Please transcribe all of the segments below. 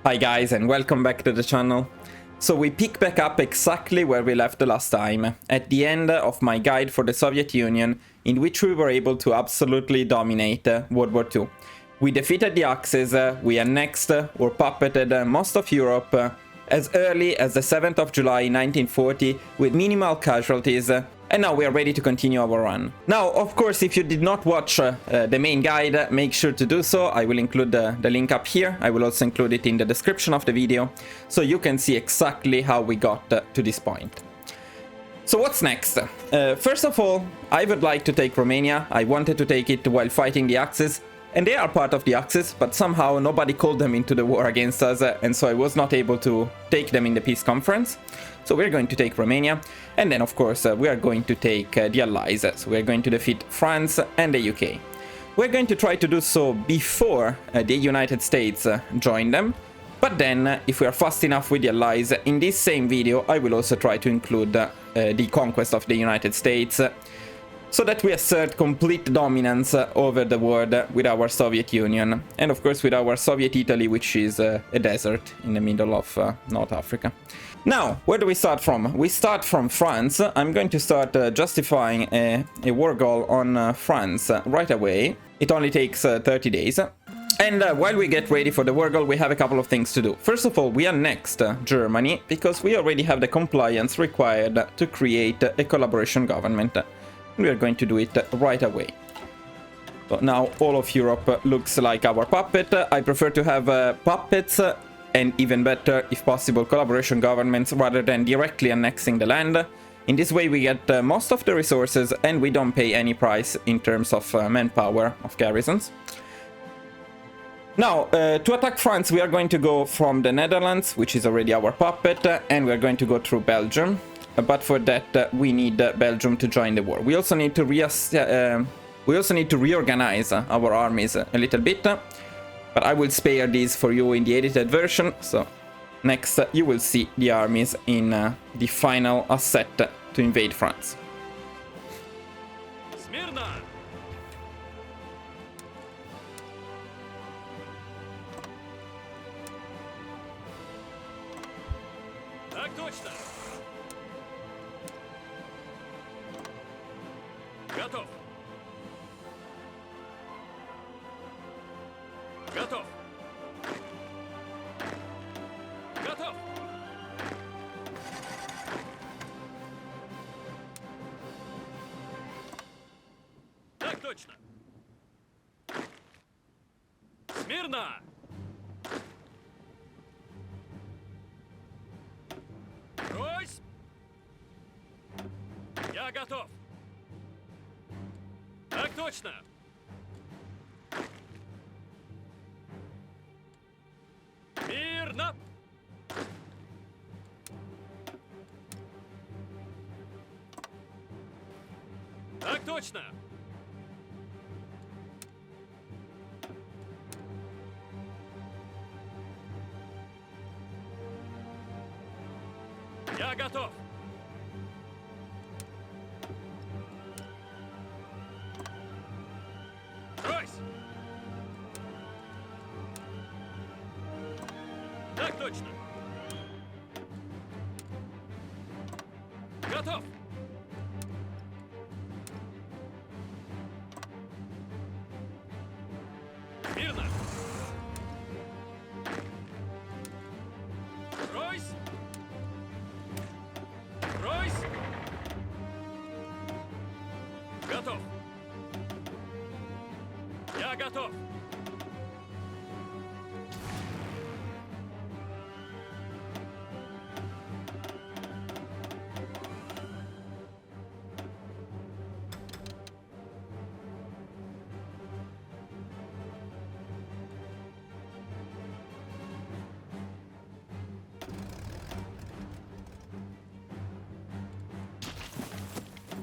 Hi guys, and welcome back to the channel. So we pick back up exactly where we left the last time, at the end of my guide for the Soviet Union, in which we were able to absolutely dominate World War II. We defeated the Axis, we annexed or puppeted most of Europe as early as the 7th of July 1940 with minimal casualties, and now we are ready to continue our run. Now, of course, if you did not watch the main guide, make sure to do so. I will include the link up here. I will also include it in the description of the video, so you can see exactly how we got to this point. So what's next? First of all, I would like to take Romania. I wanted to take it while fighting the Axis, and they are part of the Axis, but somehow nobody called them into the war against us, and so I was not able to take them in the peace conference. So we're going to take Romania, and then of course we are going to take the Allies, so we're going to defeat France and the UK. We're going to try to do so before the United States join them, but then if we are fast enough with the Allies, in this same video I will also try to include the conquest of the United States, so that we assert complete dominance over the world with our Soviet Union, and of course with our Soviet Italy, which is a desert in the middle of North Africa. Now, where do we start from? We start from France. I'm going to start justifying a war goal on France right away. It only takes 30 days. And while we get ready for the war goal, we have a couple of things to do. First of all, we annexed Germany, because we already have the compliance required to create a collaboration government. We are going to do it right away. So now all of Europe looks like our puppet. I prefer to have puppets, and even better, if possible, collaboration governments rather than directly annexing the land. In this way we get most of the resources, and we don't pay any price in terms of manpower of garrisons. Now, to attack France, we are going to go from the Netherlands, which is already our puppet, and we are going to go through Belgium. But for that, we need Belgium to join the war. We also need to reorganize our armies a little bit, but I will spare these for you in the edited version. So next, you will see the armies in the final asset to invade France. Смирно! Так точно! Готов! Готов! Готов! Так точно! Смирно! Брось! Я готов! Так точно! Мирно! Так точно! Я готов! Брось! Так точно! Готов! Мирно! Брось! Брось! Готов! Я готов!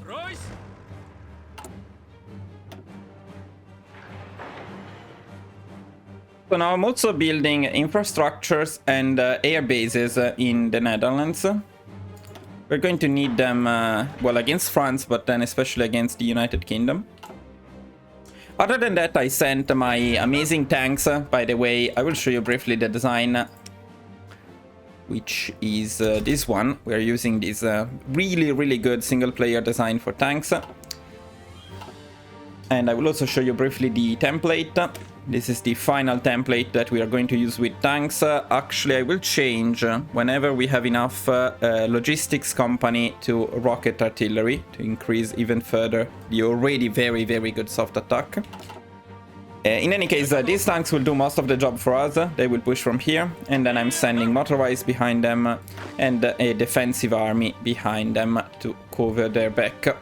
Брось! So now I'm also building infrastructures and air bases in the Netherlands. We're going to need them, well, against France, but then especially against the United Kingdom. Other than that, I sent my amazing tanks. By the way, I will show you briefly the design. which is this one. We're using this really good single player design for tanks. And I will also show you briefly the template. This is the final template that we are going to use with tanks. Actually, I will change whenever we have enough logistics company to rocket artillery to increase even further the already very good soft attack. In any case, these tanks will do most of the job for us. They will push from here, and then I'm sending motorized behind them and a defensive army behind them to cover their back.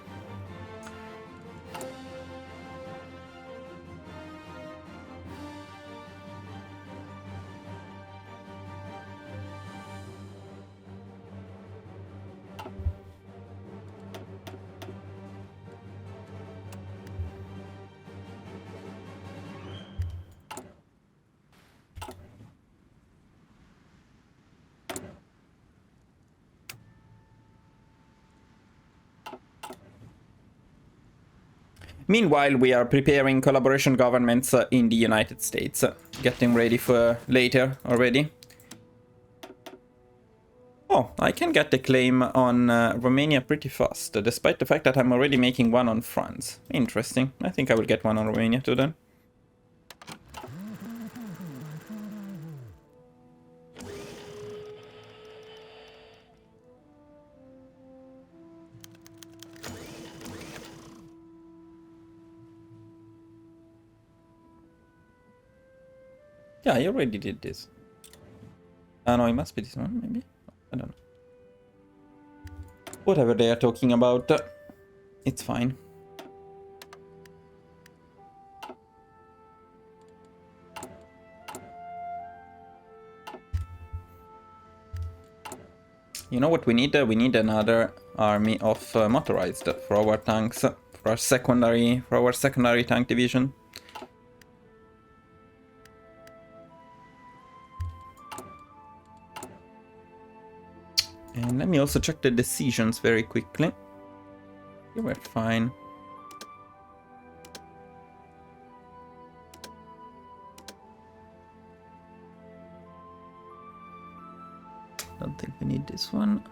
Meanwhile, we are preparing collaboration governments in the United States, getting ready for later already. Oh, I can get the claim on Romania pretty fast, despite the fact that I'm already making one on France. Interesting. I think I will get one on Romania too then. Yeah, I already did this. No, it must be this one, maybe? I don't know. Whatever they are talking about, it's fine. You know what we need? We need another army of motorized for our tanks, for our secondary tank division. And let me also check the decisions very quickly. You were fine. Don't think we need this one.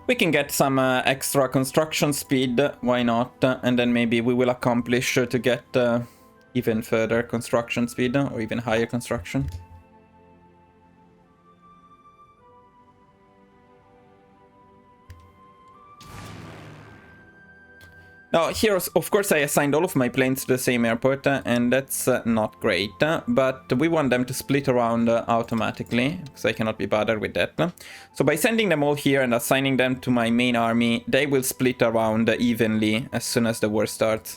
We can get some extra construction speed, why not? And then maybe we will accomplish to get even further construction speed or even higher construction. Now here, of course, I assigned all of my planes to the same airport, and that's not great, but we want them to split around automatically, because I cannot be bothered with that. So by sending them all here and assigning them to my main army, they will split around evenly as soon as the war starts.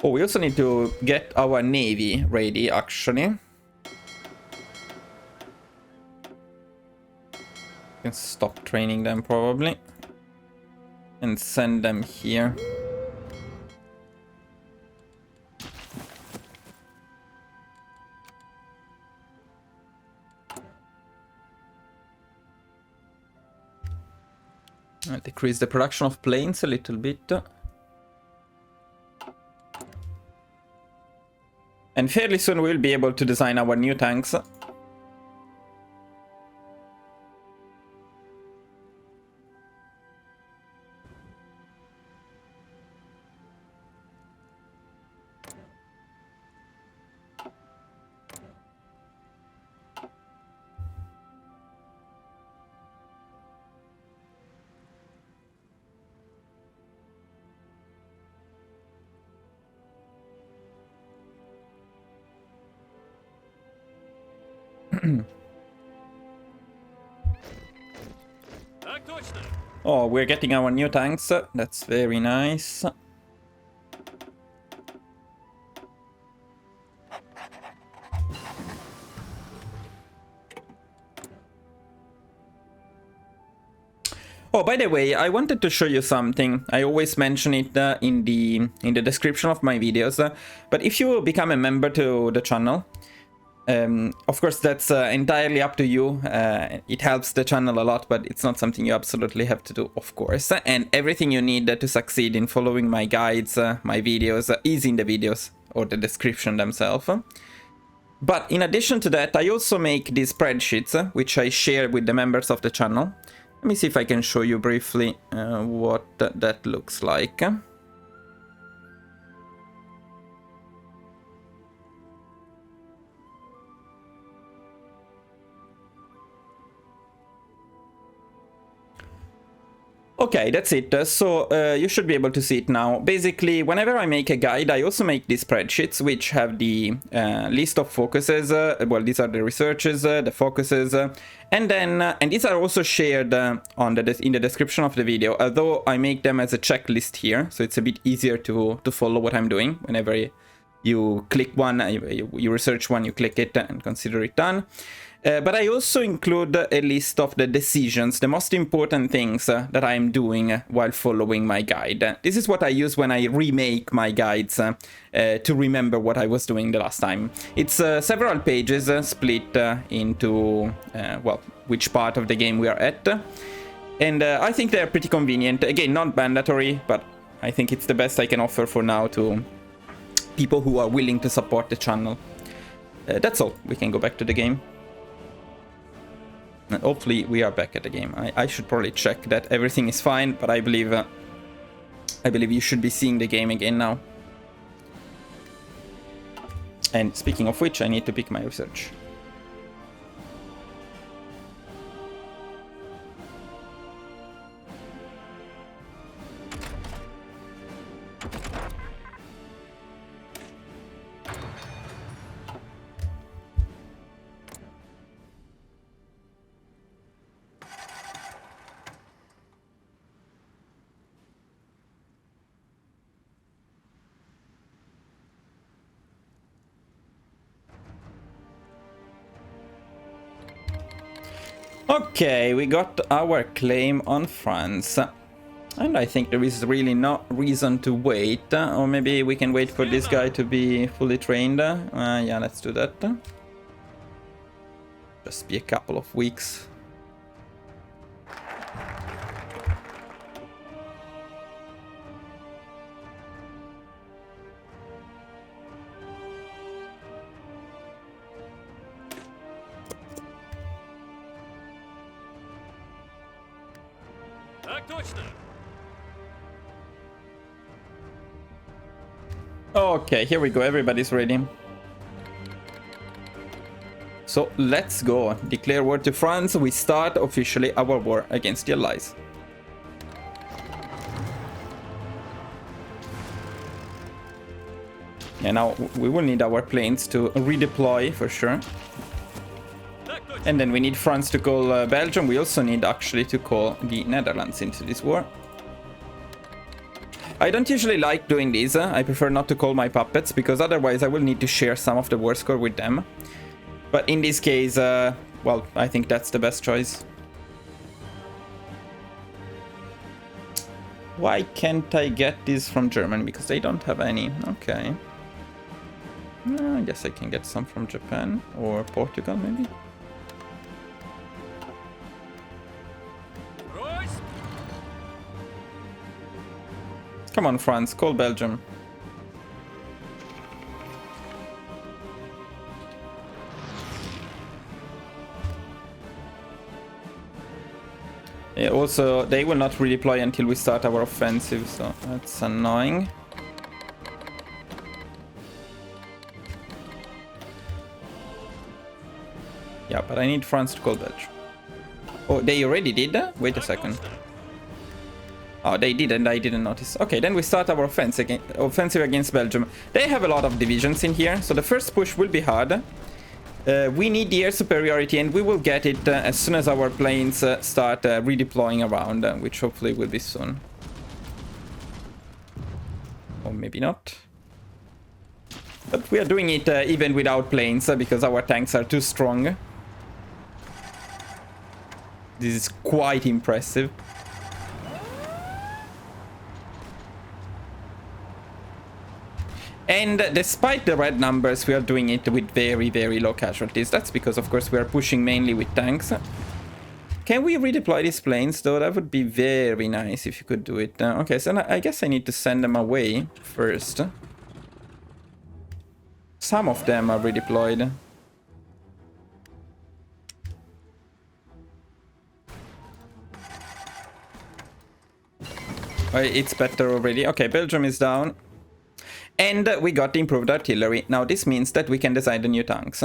Oh, we also need to get our navy ready, actually. Can stop training them, probably. And send them here. I'll decrease the production of planes a little bit. And fairly soon we'll be able to design our new tanks. Oh, we're getting our new tanks. That's very nice. Oh, by the way, I wanted to show you something. I always mention it in the description of my videos. But if you become a member to the channel, Of course, that's entirely up to you. It helps the channel a lot, but it's not something you absolutely have to do, of course. And everything you need to succeed in following my guides, my videos, is in the videos or the description themselves. But in addition to that, I also make these spreadsheets, which I share with the members of the channel. Let me see if I can show you briefly what that looks like. Okay, that's it. So you should be able to see it now. Basically, whenever I make a guide, I also make these spreadsheets, which have the list of focuses. Well, these are the researches, the focuses, and then and these are also shared in the description of the video. Although I make them as a checklist here, so it's a bit easier to follow what I'm doing. Whenever you click one, you research one, you click it and consider it done. But I also include a list of the decisions, the most important things that I am doing while following my guide. This is what I use when I remake my guides to remember what I was doing the last time. It's several pages split into, well, which part of the game we are at. And I think they're pretty convenient. Again, not mandatory, but I think it's the best I can offer for now to people who are willing to support the channel. That's all. We can go back to the game. And hopefully we are back at the game. I should probably check that everything is fine, but I believe you should be seeing the game again now. And speaking of which, I need to pick my research. Okay, we got our claim on France. And I think there is really no reason to wait. Or maybe we can wait for this guy to be fully trained. Yeah, let's do that. Just be a couple of weeks. Okay, here we go. Everybody's ready. So let's go. Declare war to France. We start officially our war against the Allies. Yeah, now we will need our planes to redeploy for sure. And then we need France to call Belgium. We also need actually to call the Netherlands into this war. I don't usually like doing these. I prefer not to call my puppets because otherwise I will need to share some of the war score with them. But in this case, well, I think that's the best choice. Why can't I get these from Germany? Because they don't have any. Okay. I guess I can get some from Japan or Portugal maybe. Come on, France, call Belgium. Yeah, also, they will not redeploy until we start our offensive, so that's annoying. Yeah, but I need France to call Belgium. Oh, they already did that? Wait a second. Oh, they didn't. I didn't notice. Okay, then we start our offensive against Belgium. They have a lot of divisions in here, so the first push will be hard. We need the air superiority, and we will get it as soon as our planes start redeploying around, which hopefully will be soon. Or maybe not. But we are doing it even without planes, because our tanks are too strong. This is quite impressive. And despite the red numbers, we are doing it with very, very low casualties. That's because, of course, we are pushing mainly with tanks. Can we redeploy these planes, though? That would be very nice if you could do it. Okay, so I guess I need to send them away first. Some of them are redeployed. It's better already. Okay, Belgium is down. And we got improved artillery. Now this means that we can design the new tanks.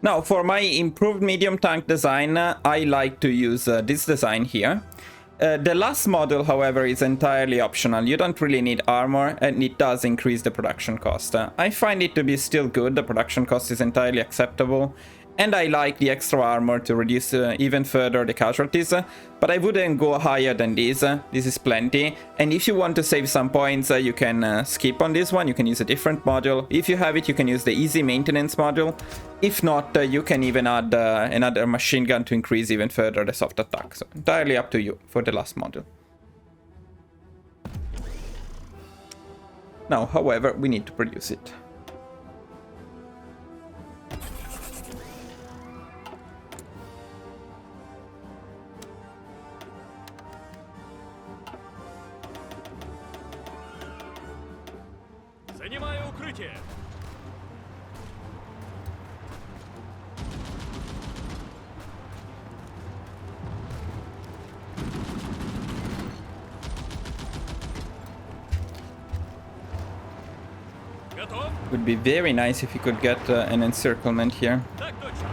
Now, for my improved medium tank design, I like to use this design here. The last model, however, is entirely optional. You don't really need armor, and it does increase the production cost. I find it to be still good. The production cost is entirely acceptable. And I like the extra armor to reduce even further the casualties, but I wouldn't go higher than this. This is plenty. And if you want to save some points, you can skip on this one. You can use a different module. If you have it, you can use the easy maintenance module. If not, you can even add another machine gun to increase even further the soft attack. So entirely up to you for the last module. Now, however, we need to produce it. Занимаю укрытие. Готов? Would be very nice if you could get an encirclement here. Так точно.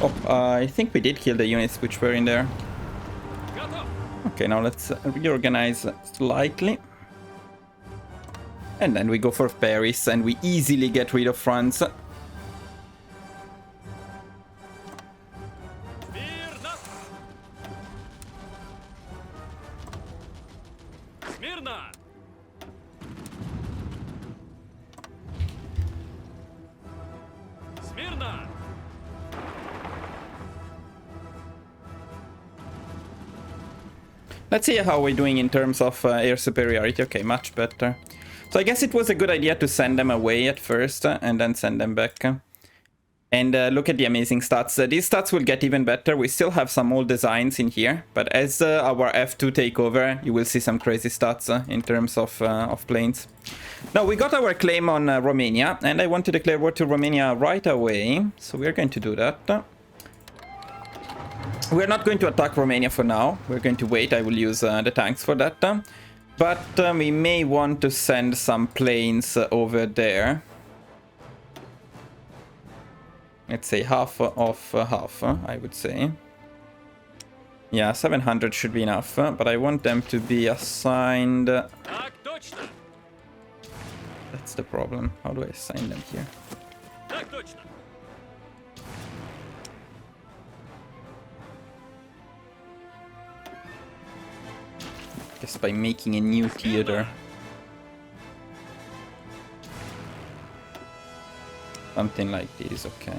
Oh, I think we did kill the units which were in there. Готов. Okay, now let's reorganize slightly. And then we go for Paris, and we easily get rid of France. Смирно. Смирно. Смирно. Let's see how we're doing in terms of air superiority. Okay, much better. So I guess it was a good idea to send them away at first and then send them back. And look at the amazing stats. These stats will get even better. We still have some old designs in here, but as our F2 take over, you will see some crazy stats in terms of planes. Now, we got our claim on Romania, and I want to declare war to Romania right away. So we're going to do that. We're not going to attack Romania for now. We're going to wait. I will use the tanks for that. But we may want to send some planes over there. Let's say half of half, I would say. Yeah, 700 should be enough, but I want them to be assigned... Так точно. That's the problem. How do I assign them here? Так точно. Guess by making a new theater. Something like this, okay.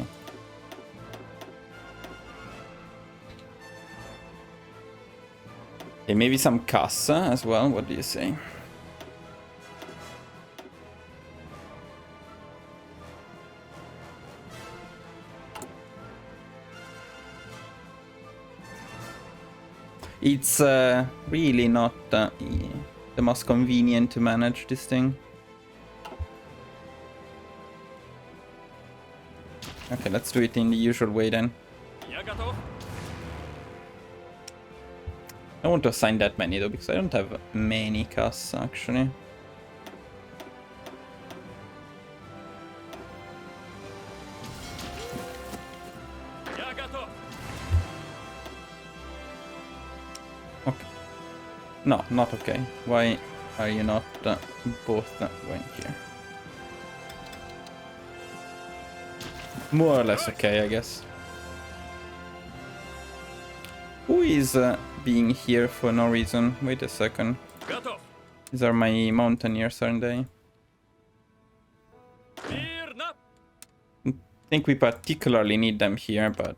Okay, maybe some Casa as well, what do you say? It's really not the most convenient to manage this thing. Okay, let's do it in the usual way then. Я готов. I want to assign that many though, because I don't have many casts actually. No, not okay. Why are you not both going here? More or less okay, I guess. Who is being here for no reason? Wait a second. Готов. These are my mountaineers, aren't they? Смирно. I think we particularly need them here, but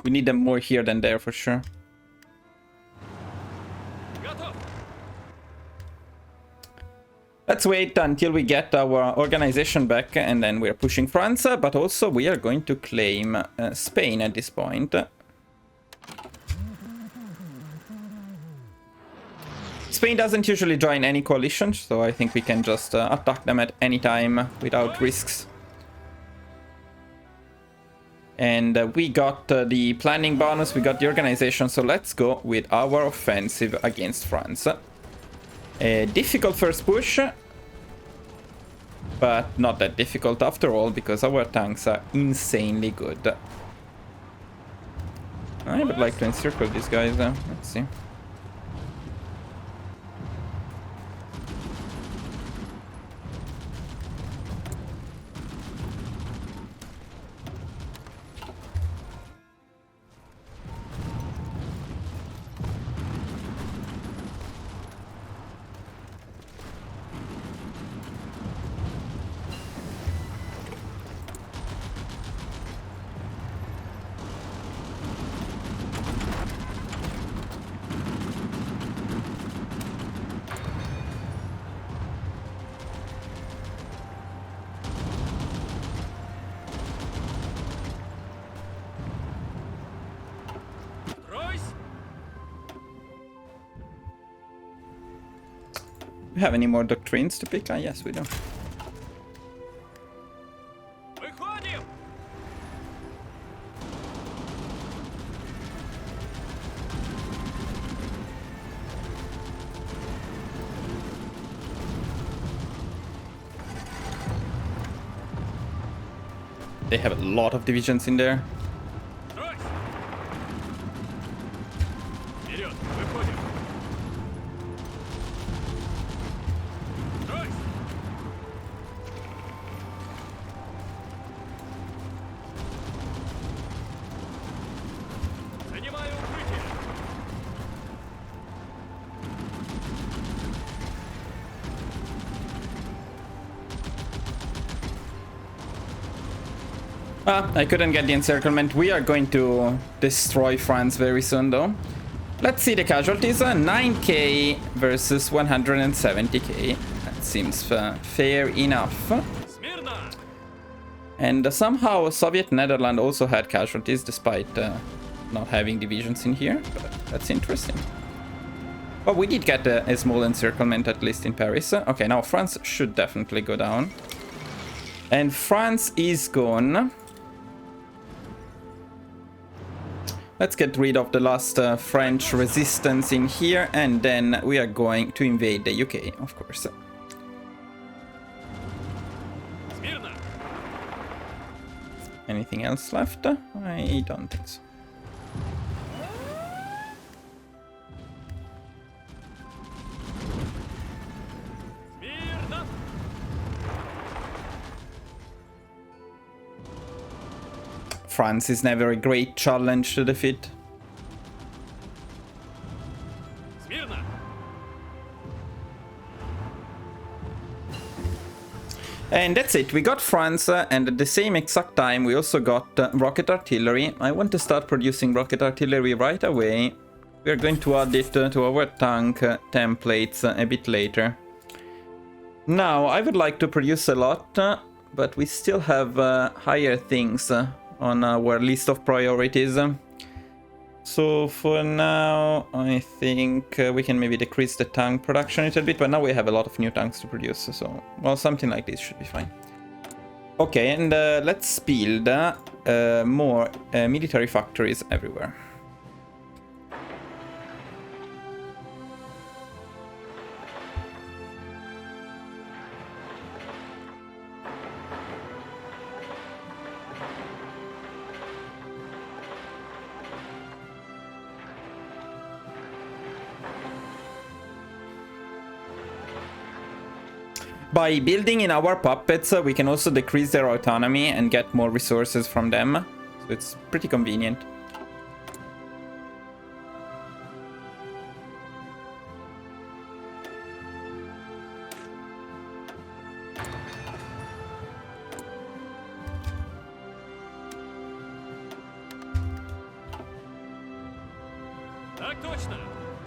we need them more here than there for sure. Готов. Let's wait until we get our organization back, and then we're pushing France, but also we are going to claim Spain at this point. Spain doesn't usually join any coalition, so I think we can just attack them at any time without risks. And we got the planning bonus, we got the organization, so let's go with our offensive against France. A difficult first push, but not that difficult after all, because our tanks are insanely good. I would like to encircle these guys, let's see. We have any more doctrines to pick? Ah, yes, we do. Выходим. They have a lot of divisions in there. Строй. Вперед. Выходим. Строй. Занимаю укрытие. Ah, I couldn't get the encirclement. We are going to destroy France very soon, though. Let's see the casualties. 9k versus 170k. That seems fair enough. Смирно. And somehow Soviet Netherlands also had casualties, despite not having divisions in here. But that's interesting. But we did get a small encirclement, at least in Paris. Okay, now France should definitely go down. And France is gone. Let's get rid of the last French resistance in here, and then we are going to invade the UK, of course. Смирно. Anything else left? I don't think so. Смирно. France is never a great challenge to defeat. Смирно. And that's it, we got France, and at the same exact time we also got rocket artillery. I want to start producing rocket artillery right away. We are going to add it to our tank templates a bit later. Now, I would like to produce a lot, but we still have higher things on our list of priorities. So for now, I think we can maybe decrease the tank production a little bit, but now we have a lot of new tanks to produce, so, well, something like this should be fine. Okay, and let's build more military factories everywhere. By building in our puppets, we can also decrease their autonomy and get more resources from them. So it's pretty convenient.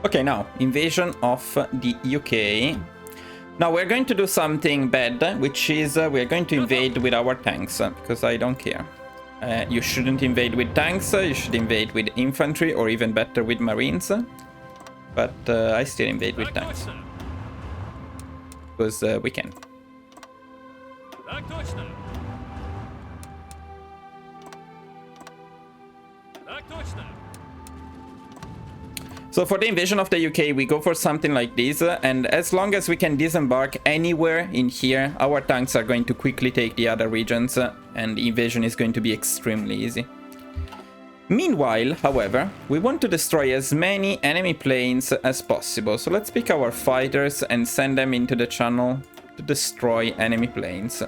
Okay, now, invasion of the UK. Now we're going to do something bad, which is we're going to invade with our tanks, because I don't care. You shouldn't invade with tanks, you should invade with infantry, or even better with marines. But I still invade with tanks. Because we can. So for the invasion of the UK, we go for something like this, and as long as we can disembark anywhere in here, our tanks are going to quickly take the other regions, and the invasion is going to be extremely easy. Meanwhile, however, we want to destroy as many enemy planes as possible, so let's pick our fighters and send them into the channel to destroy enemy planes.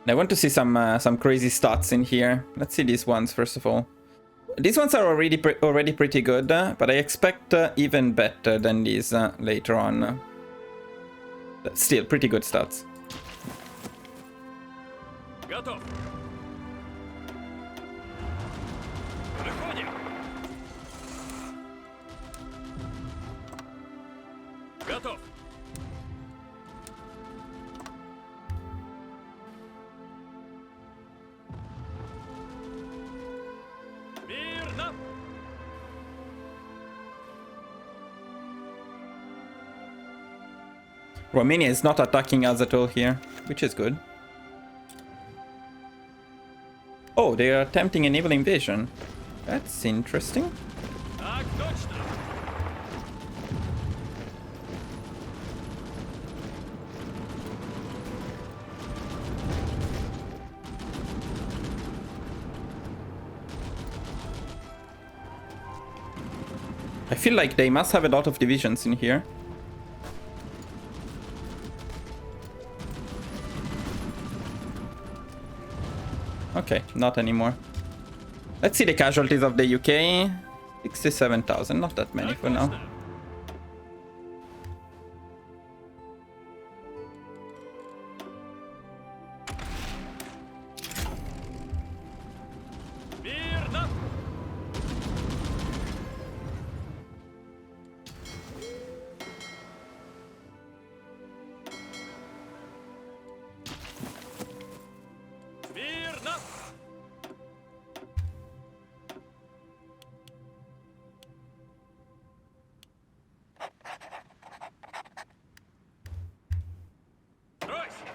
I want to see some crazy stats in here. Let's see these ones first of all. These ones are already pretty good, but I expect even better than these later on. But still, pretty good stats. Готов. Выходим. Готов. Мирно. Romania is not attacking us at all here, which is good. Oh, they are attempting a naval invasion. That's interesting. Так точно. I feel like they must have a lot of divisions in here. Okay, not anymore. Let's see the casualties of the UK. 67,000, not that many for now. Мирно. Мирно. Стройся.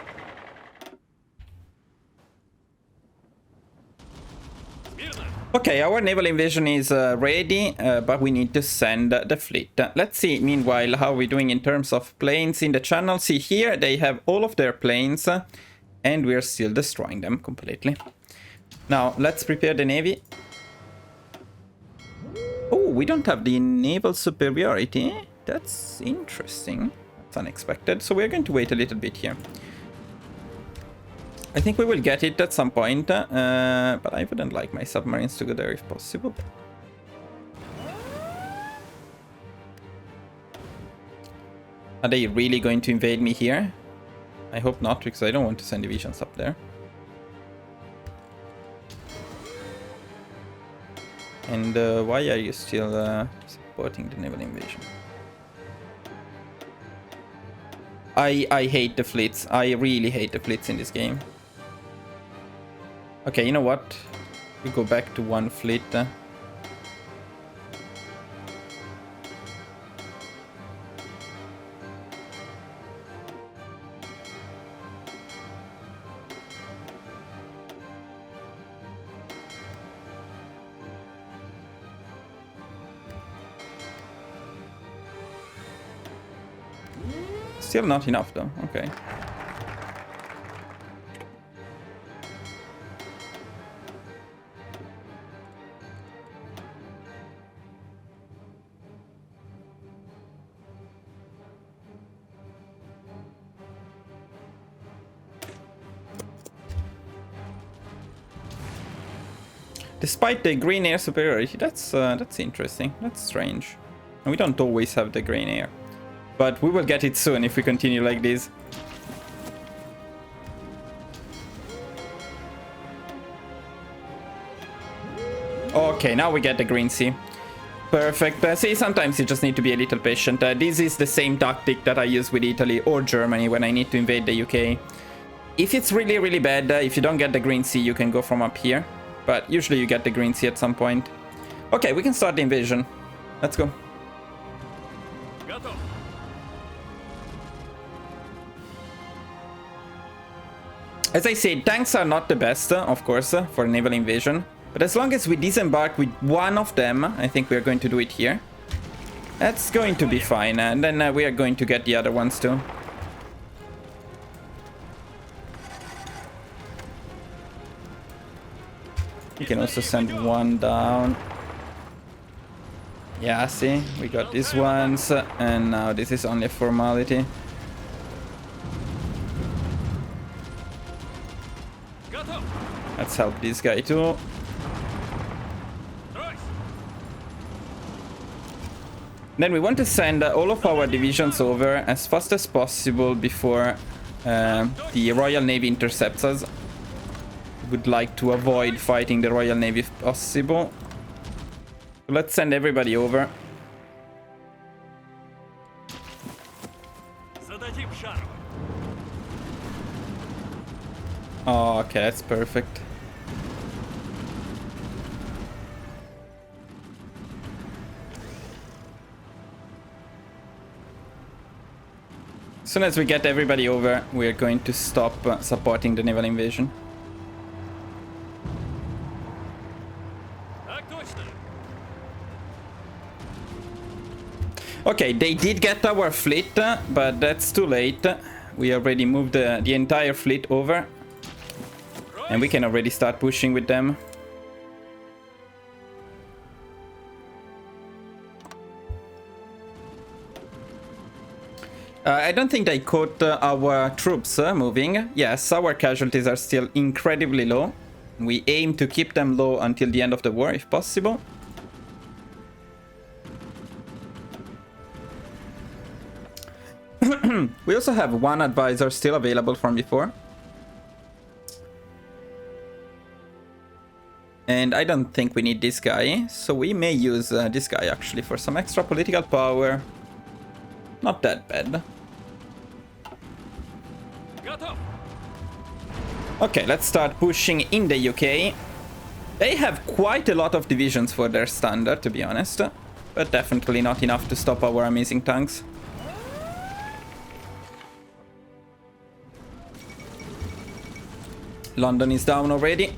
Смирно. Okay, our naval invasion is ready, but we need to send the fleet. Let's see, meanwhile, how we're doing in terms of planes in the channel. See here, they have all of their planes, and we're still destroying them completely. Now, let's prepare the navy. Oh, we don't have the naval superiority. That's interesting. That's unexpected. So we're going to wait a little bit here. I think we will get it at some point, but I wouldn't like my submarines to go there if possible. Are they really going to invade me here? I hope not, because I don't want to send divisions up there. And why are you still supporting the naval invasion? I hate the fleets. I really hate the fleets in this game. Okay, you know what? We go back to one fleet. Still not enough though. Okay. Despite the green air superiority, that's interesting. That's strange. And we don't always have the green air. But we will get it soon if we continue like this. Okay, now we get the green sea. Perfect. See, sometimes you just need to be a little patient. This is the same tactic that I use with Italy or Germany when I need to invade the UK. If it's really, really bad, if you don't get the green sea, you can go from up here. But usually you get the green sea at some point. Okay, we can start the invasion. Let's go. Готов. As I said, tanks are not the best, of course, for naval invasion. But as long as we disembark with one of them, I think we are going to do it here. That's going to be fine. And then we are going to get the other ones too. We can also send one down. Yeah, see, we got these ones, and now this is only a formality. Готов. Let's help this guy too. Стройсь. Then we want to send all of our divisions over as fast as possible before the Royal Navy intercepts us. Would like to avoid fighting the Royal Navy if possible. So let's send everybody over. Зададим шару. Oh, okay, that's perfect. As soon as we get everybody over, we are going to stop supporting the naval invasion. Так точно. Okay, they did get our fleet, but that's too late. We already moved the entire fleet over. And we can already start pushing with them. I don't think they caught our troops moving. Yes, our casualties are still incredibly low. We aim to keep them low until the end of the war, if possible. We also have one advisor still available from before. And I don't think we need this guy, so we may use this guy actually for some extra political power. Not that bad. Готов. Okay, let's start pushing in the UK. They have quite a lot of divisions for their standard, to be honest. But definitely not enough to stop our amazing tanks. London is down already.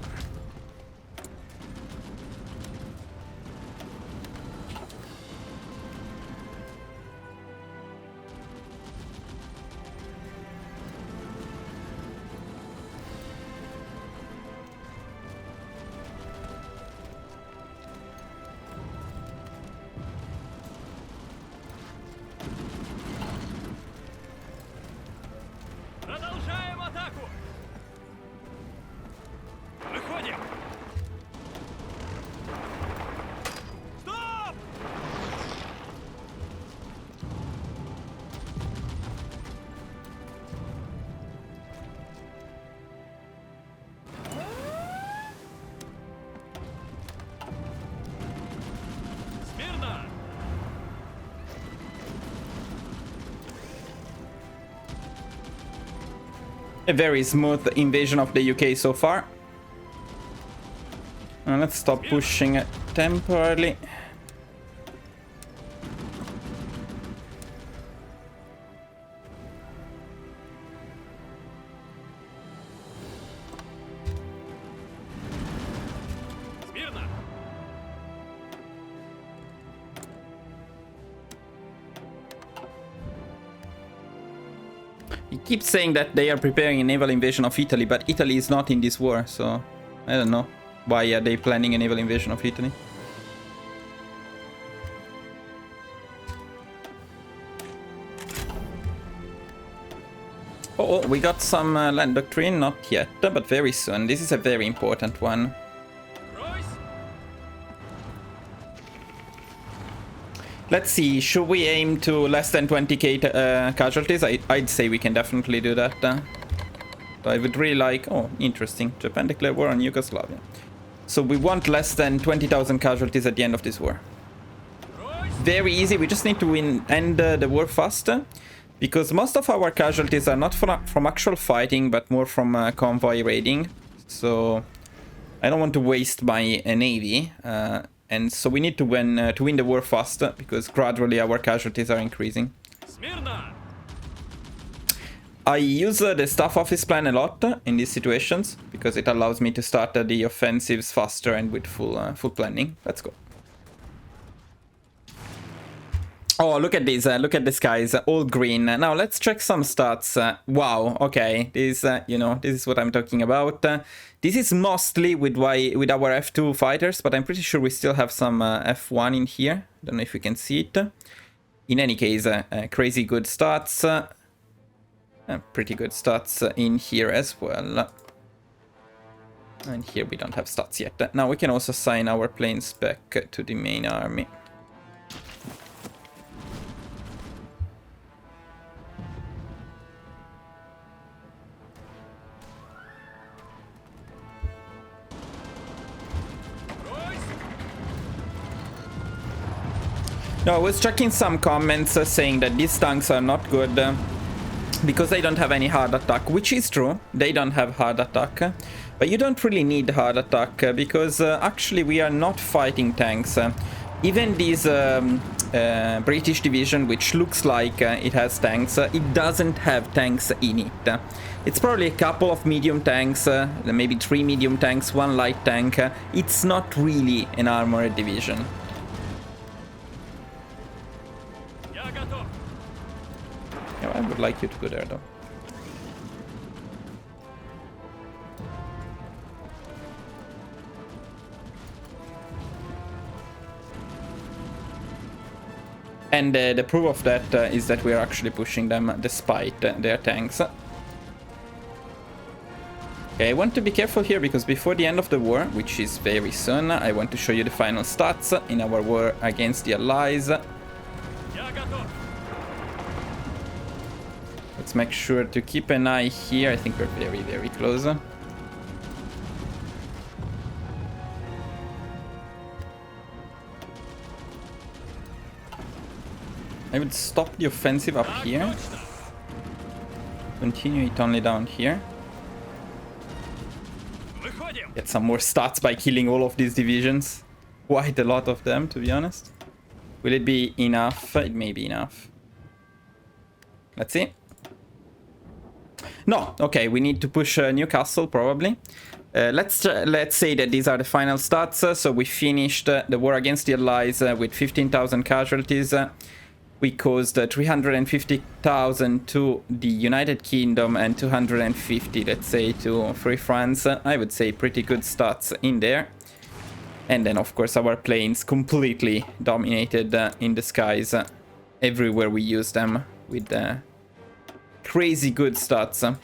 Продолжаем атаку. Выходим. Стоп! Смирно. A very smooth invasion of the UK so far. Let's stop pushing it temporarily. Смирно. He keeps saying that they are preparing a naval invasion of Italy, but Italy is not in this war, so I don't know. Why are they planning a naval invasion of Italy? Oh, we got some land doctrine, not yet, but very soon. This is a very important one. Стройсь. Let's see, should we aim to less than 20k casualties? I'd say we can definitely do that. So I would really like... Oh, interesting. Japan declared war on Yugoslavia. So we want less than 20,000 casualties at the end of this war. Very easy, we just need to end the war faster. Because most of our casualties are not from actual fighting, but more from convoy raiding. So I don't want to waste my navy. And so we need to win the war faster, because gradually our casualties are increasing. Смирно! I use the staff office plan a lot in these situations, because it allows me to start the offensives faster and with full planning. Let's go. Oh, look at these. Look at this, guys. All green. Now let's check some stats. Wow. Okay. This, this is what I'm talking about. This is mostly with our F2 fighters, but I'm pretty sure we still have some F1 in here. Don't know if you can see it. In any case, crazy good stats. Pretty good stats in here as well. And here we don't have stats yet. Now we can also assign our planes back to the main army. No, I was checking some comments saying that these tanks are not good because they don't have any hard attack, which is true. They don't have hard attack, but you don't really need hard attack because actually we are not fighting tanks. Even this British division, which looks like it has tanks, it doesn't have tanks in it. It's probably a couple of medium tanks, maybe 3 medium tanks, 1 light tank. It's not really an armored division. Yeah, I would like you to go there, though. And the proof of that is that we are actually pushing them despite their tanks. Okay, I want to be careful here because before the end of the war, which is very soon, I want to show you the final stats in our war against the Allies. Let's make sure to keep an eye here. I think we're very, very close. I would stop the offensive up here. Continue it only down here. Get some more stats by killing all of these divisions. Quite a lot of them, to be honest. Will it be enough? It may be enough. Let's see. No, okay, we need to push Newcastle probably. Let's say that these are the final stats. So we finished the war against the Allies with 15,000 casualties. We caused 350,000 to the United Kingdom and 250, let's say, to Free France. I would say pretty good stats in there. And then, of course, our planes completely dominated in the skies everywhere we used them with crazy good stats.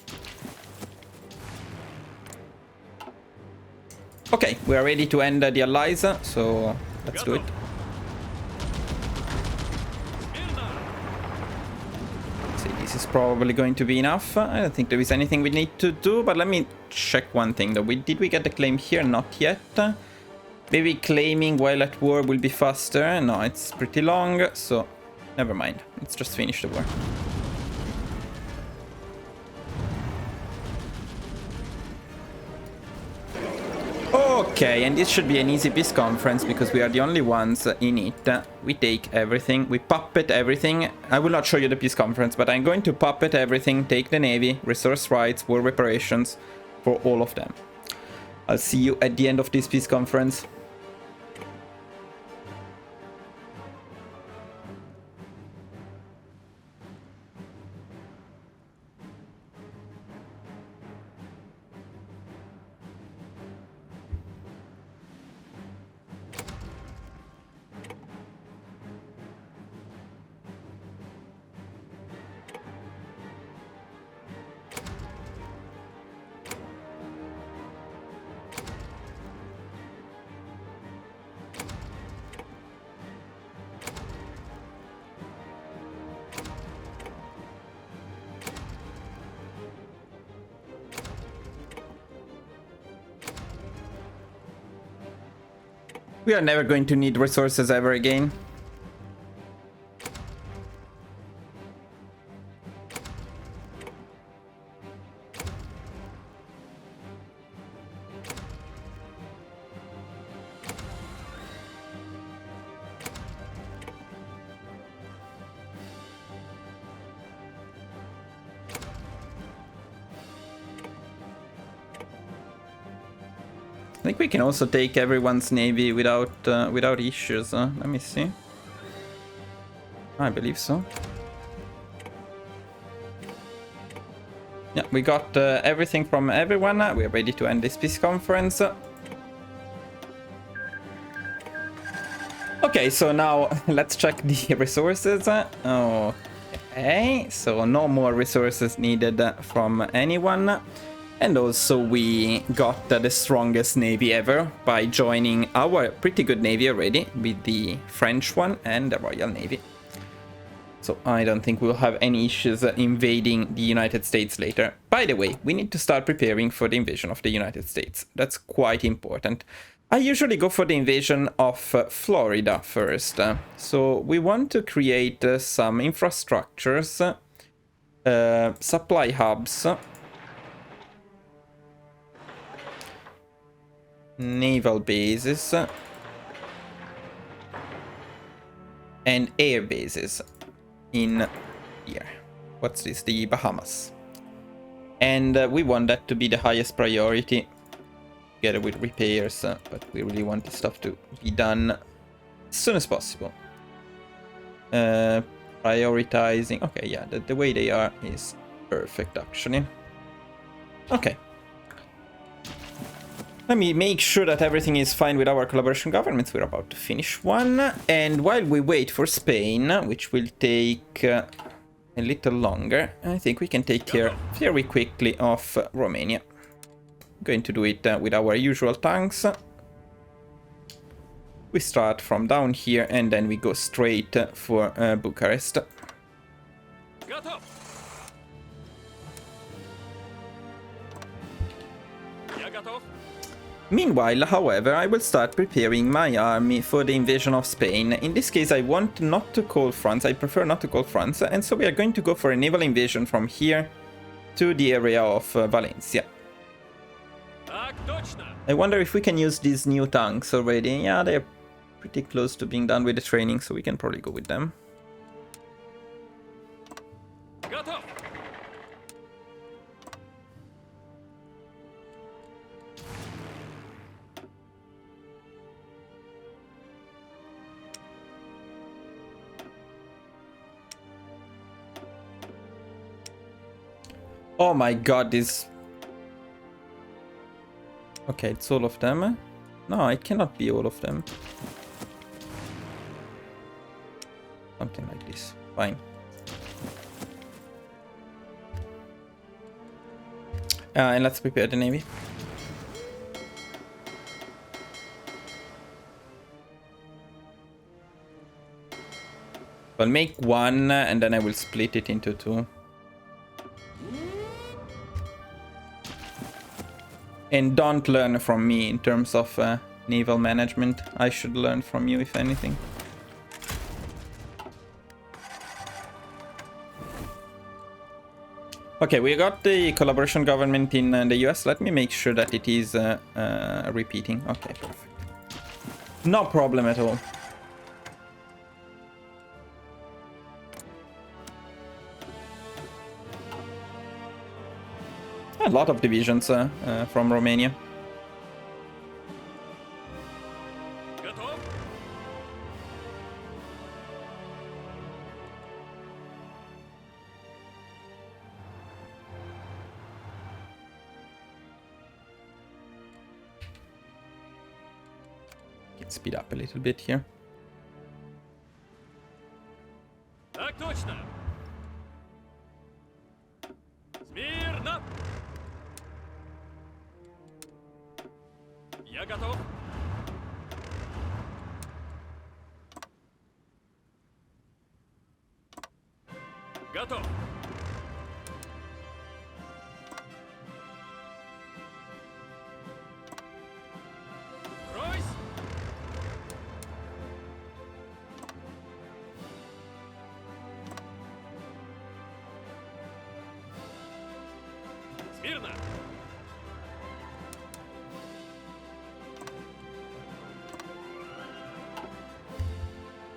Okay, we are ready to end the Allies, so let's do it. This is probably going to be enough. I don't think there is anything we need to do, but let me check one thing though. Did we get the claim here? Not yet. Maybe claiming while at war will be faster. No, it's pretty long, so never mind. Let's just finish the war. Okay, and this should be an easy peace conference because we are the only ones in it. We take everything, we puppet everything. I will not show you the peace conference, but I'm going to puppet everything, take the navy, resource rights, war reparations for all of them. I'll see you at the end of this peace conference. We are never going to need resources ever again. I think we can also take everyone's navy without issues. Let me see. I believe so. Yeah, we got everything from everyone. We are ready to end this peace conference. Okay, so now let's check the resources. Okay, so no more resources needed from anyone. And also we got the strongest navy ever by joining our pretty good navy already with the French one and the Royal Navy. So I don't think we'll have any issues invading the United States later. By the way, we need to start preparing for the invasion of the United States. That's quite important. I usually go for the invasion of Florida first. So we want to create some infrastructures, supply hubs, naval bases, and air bases in here. What's this? The Bahamas. And we want that to be the highest priority, together with repairs, but we really want this stuff to be done as soon as possible. Prioritizing. Okay, yeah, the way they are is perfect, actually. Okay. Let me make sure that everything is fine with our collaboration governments. We're about to finish one. And while we wait for Spain, which will take a little longer, I think we can take care very quickly of Romania. Going to do it with our usual tanks. We start from down here and then we go straight for Bucharest. Готов. Я готов. Meanwhile, however, I will start preparing my army for the invasion of Spain. In this case, I want not to call France. I prefer not to call France. And so we are going to go for a naval invasion from here to the area of Valencia. Так точно. I wonder if we can use these new tanks already. Yeah, they're pretty close to being done with the training, so we can probably go with them. Готов. Oh my god, this... Okay, it's all of them. No, it cannot be all of them. Something like this. Fine. And let's prepare the navy. I'll make one and then I will split it into two. And don't learn from me in terms of naval management. I should learn from you, if anything. Okay, we got the collaboration government in the US. Let me make sure that it is repeating. Okay, perfect. No problem at all. A lot of divisions from Romania. Готов. Can speed up a little bit here. Так точно. Смирно. Я готов. Готов. Брось.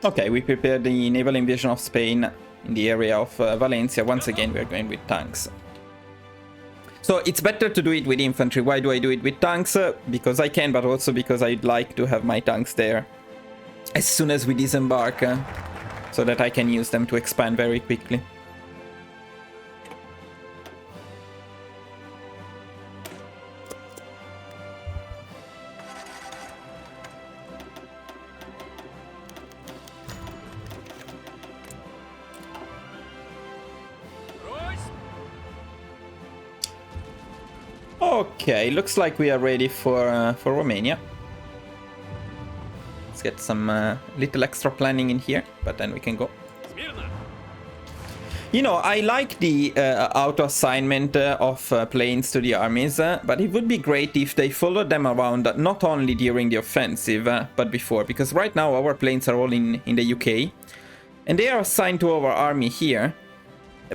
Okay, we prepared the naval invasion of Spain in the area of Valencia. Once again, we're going with tanks. So it's better to do it with infantry. Why do I do it with tanks? Because I can, but also because I'd like to have my tanks there as soon as we disembark, so that I can use them to expand very quickly. Okay, looks like we are ready for Romania. Let's get some little extra planning in here, but then we can go. You know, I like the auto-assignment of planes to the armies, but it would be great if they followed them around not only during the offensive, but before, because right now our planes are all in the UK, and they are assigned to our army here.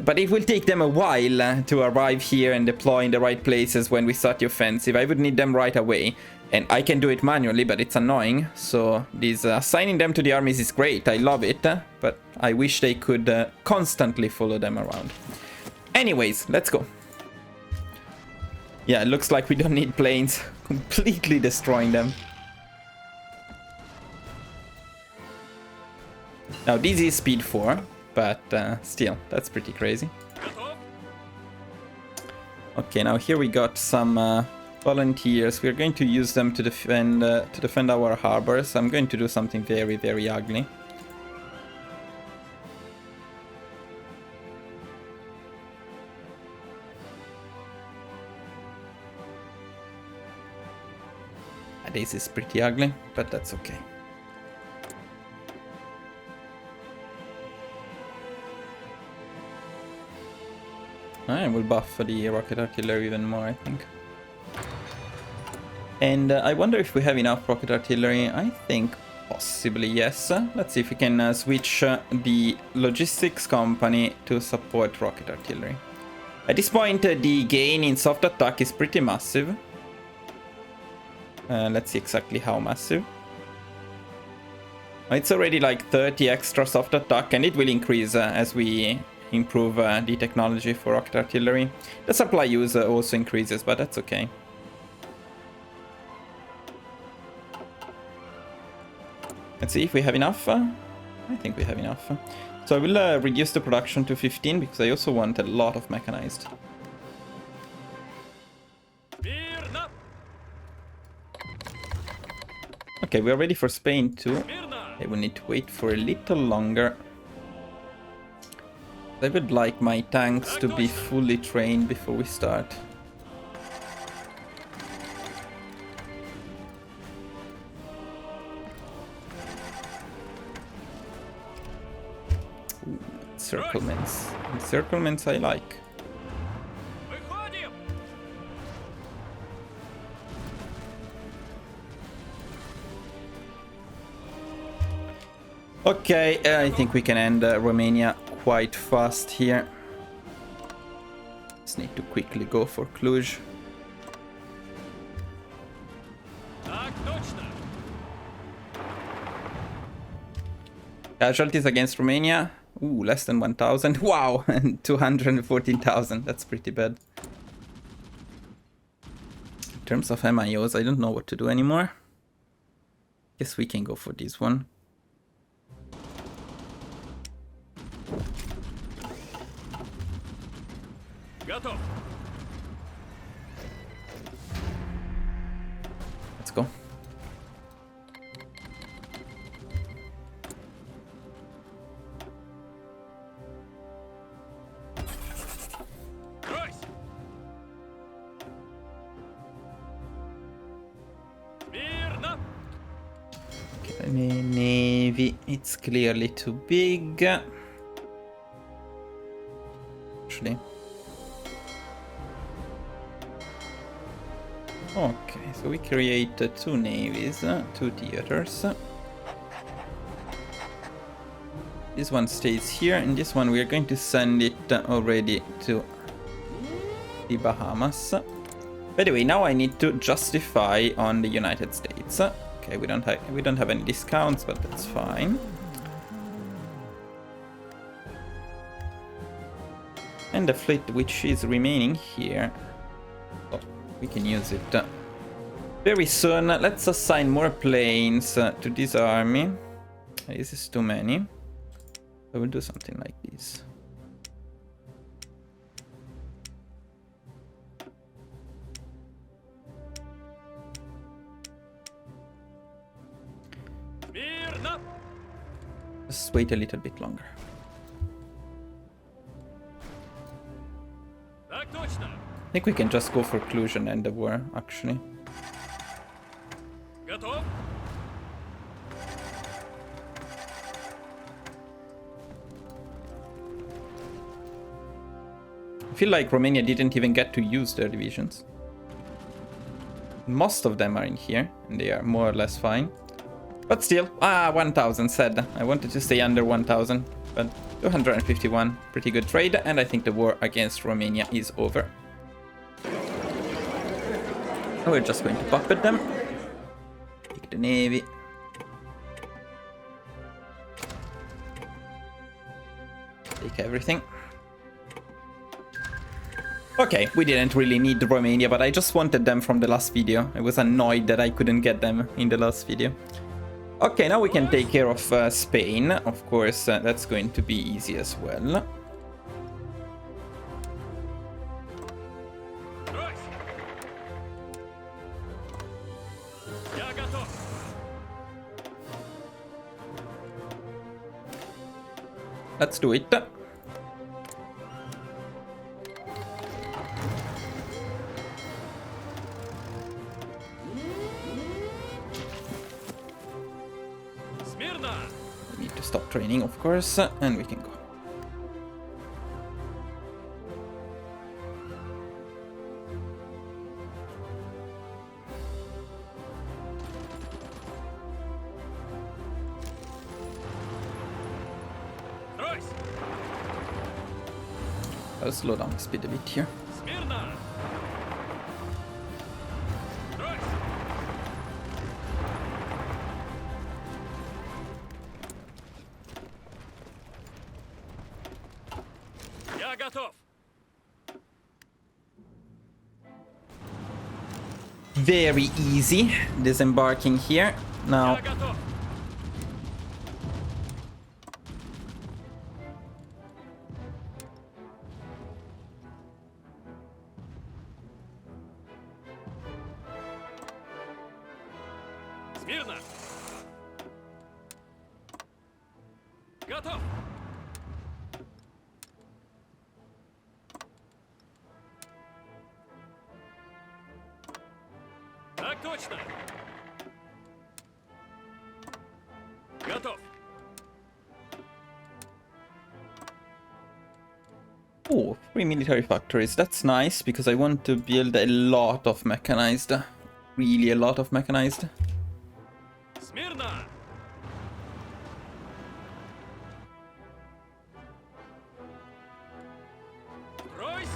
But it will take them a while to arrive here and deploy in the right places when we start the offensive. I would need them right away. And I can do it manually, but it's annoying. So this assigning them to the armies is great. I love it. But I wish they could constantly follow them around. Anyways, let's go. Yeah, it looks like we don't need planes. Completely destroying them. Now this is speed 4. But still, that's pretty crazy. Okay, now here we got some volunteers. We're going to use them to defend our harbors. I'm going to do something very, very ugly. This is pretty ugly, but that's okay. I will buff the rocket artillery even more, I think. And I wonder if we have enough rocket artillery. I think possibly yes. Let's see if we can switch the logistics company to support rocket artillery. At this point, the gain in soft attack is pretty massive. Let's see exactly how massive. It's already like 30 extra soft attack, and it will increase as we improve the technology for rocket artillery. The supply use also increases, but that's okay. Let's see if we have enough. I think we have enough. So I will reduce the production to 15 because I also want a lot of mechanized. Okay, we are ready for Spain too. I will need to wait for a little longer. I would like my tanks to be fully trained before we start. Ooh, encirclements. Encirclements I like. Okay, I think we can end Romania quite fast here. Just need to quickly go for Cluj. Casualties against Romania. Ooh, less than 1,000. Wow, and 214,000. That's pretty bad. In terms of MIOs, I don't know what to do anymore. Guess we can go for this one. Let's go. Okay, Navy, it's clearly too big. Actually. Okay, so we create two navies, two theaters. This one stays here, and this one we are going to send it already to the Bahamas. By the way, now I need to justify on the United States. Okay, we don't have any discounts, but that's fine. And the fleet which is remaining here. Oh, we can use it very soon. Let's assign more planes to this army. This is too many. I will do something like this. Смирно! Just wait a little bit longer. Так точно! I think we can just go for collusion and the war, actually. Готов? I feel like Romania didn't even get to use their divisions. Most of them are in here, and they are more or less fine. But still, 1000 said. I wanted to stay under 1000, but 251, pretty good trade, and I think the war against Romania is over. We're just going to puppet them. Take the navy. Take everything. Okay, we didn't really need Romania, but I just wanted them from the last video. I was annoyed that I couldn't get them in the last video. Okay, now we can take care of Spain. Of course, that's going to be easy as well. Брось! Я готов! Let's do it. Смирно! We need to stop training, of course, and we can go. Брось! I'll slow down the speed a bit here. Смирно! Брось! Я готов! Very easy disembarking here. Now, Я готов! Смирно! Готов! Так точно! Готов! oh, 3 military factories. That's nice because I want to build a lot of mechanized. Really a lot of mechanized. Смирно! Брось!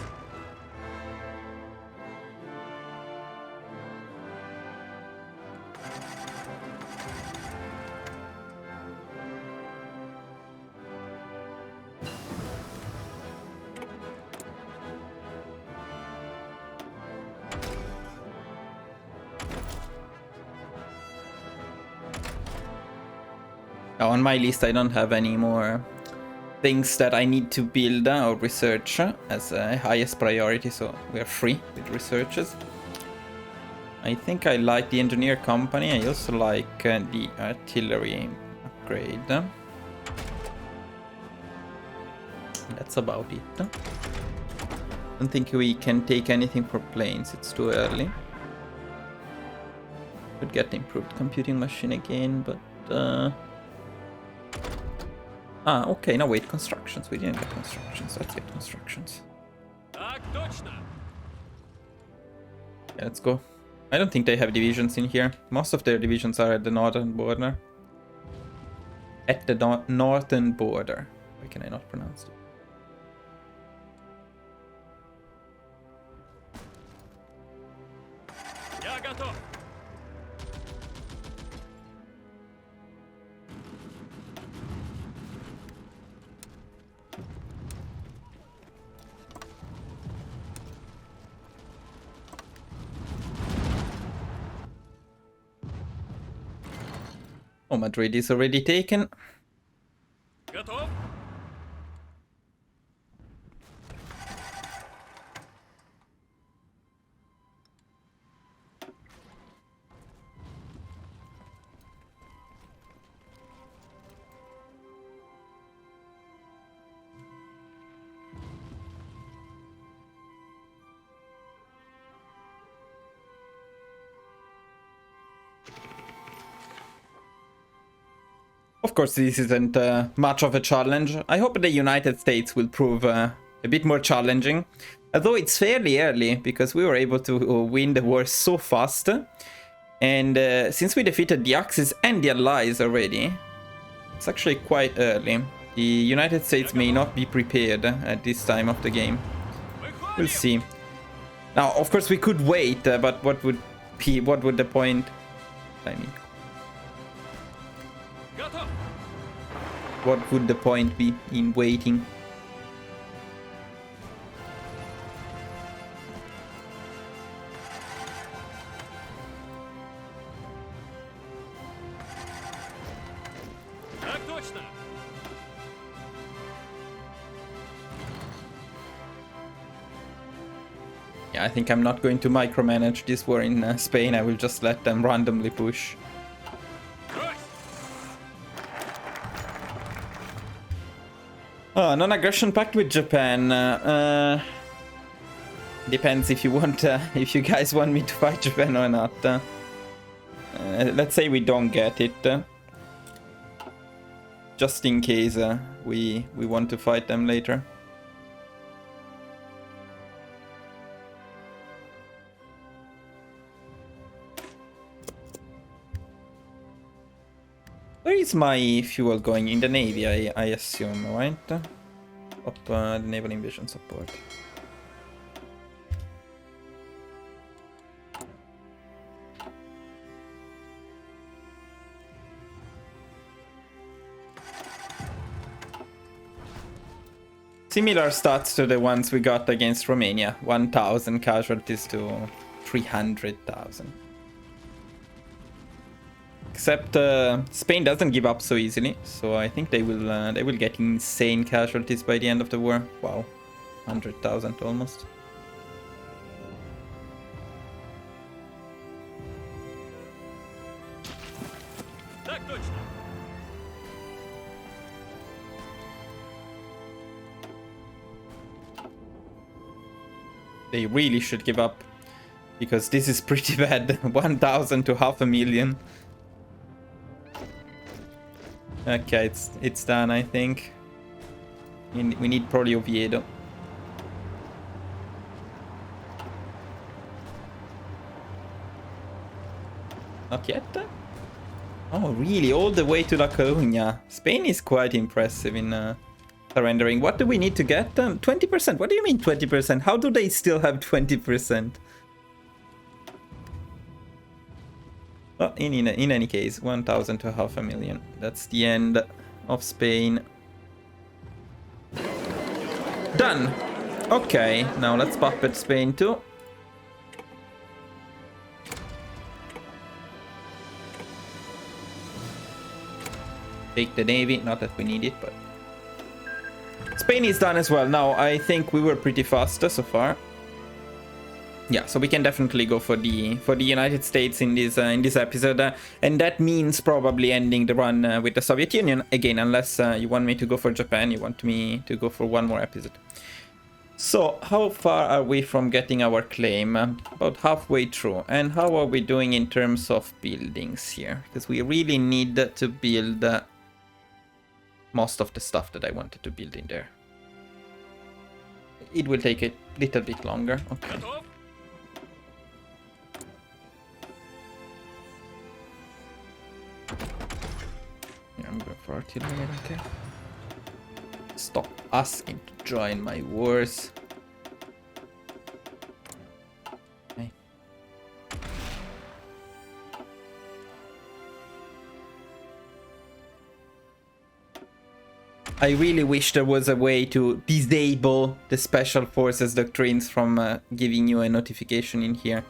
Now, on my list, I don't have any more things that I need to build or research as a highest priority, so we are free with researches. I think I like the engineer company. I also like the artillery upgrade. That's about it. I don't think we can take anything for planes. It's too early. Could get the improved computing machine again, but okay, now wait, constructions. We didn't get constructions. Let's get constructions. Так точно! Yeah, let's go. I don't think they have divisions in here. Most of their divisions are at the northern border. At the northern border. Why can I not pronounce it? Я готов! Oh, Madrid is already taken. Готов? Of course, this isn't much of a challenge. I hope the United States will prove a bit more challenging. Although it's fairly early, because we were able to win the war so fast. And since we defeated the Axis and the Allies already, it's actually quite early. The United States may not be prepared at this time of the game. We'll see. Now, of course, we could wait, but what would the point? I mean, Готов! what would the point be in waiting? Так точно! Yeah, I think I'm not going to micromanage this war in Spain. I will just let them randomly push. Брось! Non-aggression pact with Japan. Depends if you want, if you guys want me to fight Japan or not. Let's say we don't get it, just in case we want to fight them later. Where is my fuel going? In the Navy, I assume, right? Up the naval invasion support. Similar stats to the ones we got against Romania. 1,000 casualties to 300,000. Except Spain doesn't give up so easily, so I think they will get insane casualties by the end of the war. Wow, 100,000 almost. Так точно! They really should give up, because this is pretty bad. 1,000 to 500,000. Okay, it's done, I think. We need probably Oviedo. Not yet? Oh, really? All the way to La Coruña. Spain is quite impressive in surrendering. What do we need to get? 20%? What do you mean 20%? How do they still have 20%? Well, in any case, 1,000 to 500,000. That's the end of Spain. Done! Okay, now let's puppet Spain too. Take the Navy, not that we need it, but... Spain is done as well. Now, I think we were pretty fast so far. Yeah, so we can definitely go for the United States in this episode, and that means probably ending the run with the Soviet Union again, unless you want me to go for Japan. You want me to go for one more episode. So how far are we from getting our claim? About halfway through. And how are we doing in terms of buildings here? Because we really need to build most of the stuff that I wanted to build in there. It will take a little bit longer. Okay. Готов? Yeah, I'm going for artillery, okay. Stop asking to join my wars. Okay. I really wish there was a way to disable the special forces doctrines from giving you a notification in here.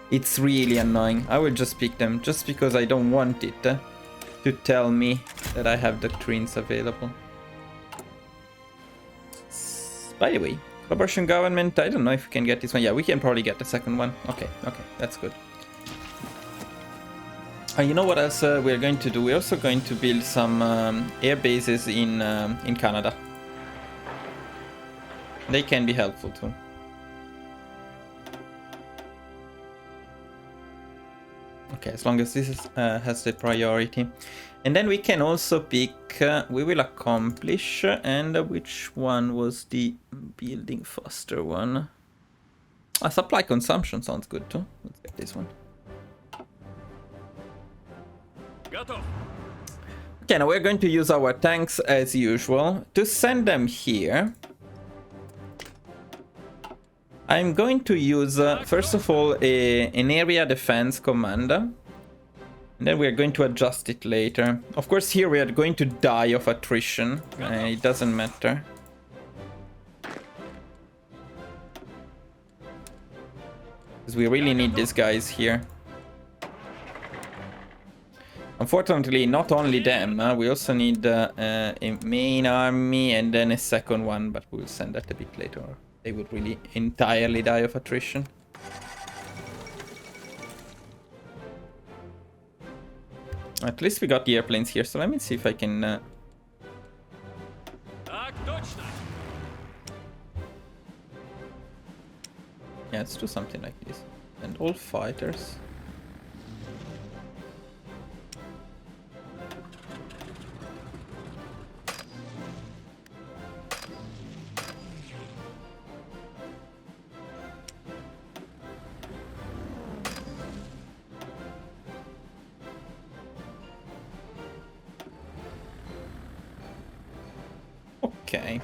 It's really annoying. I will just pick them just because I don't want it. to tell me that I have doctrines available. By the way, collaboration government, I don't know if we can get this one. Yeah, we can probably get the second one. Okay, that's good. You know what else we're going to do? We're also going to build some air bases in Canada. They can be helpful too. Okay, as long as this is, has the priority. And then we can also pick, we will accomplish, and which one was the building faster one? Supply consumption sounds good too. Let's get this one. Okay, now we're going to use our tanks as usual. To send them here, I'm going to use, first of all, an area defense command. And then we're going to adjust it later. Of course, here we are going to die of attrition. It doesn't matter. Because we really need these guys here. Unfortunately, not only them, we also need a main army and then a second one, but we'll send that a bit later. They would really entirely die of attrition. At least we got the airplanes here, so let me see if I can... Yeah, let's do something like this. And all fighters. Okay.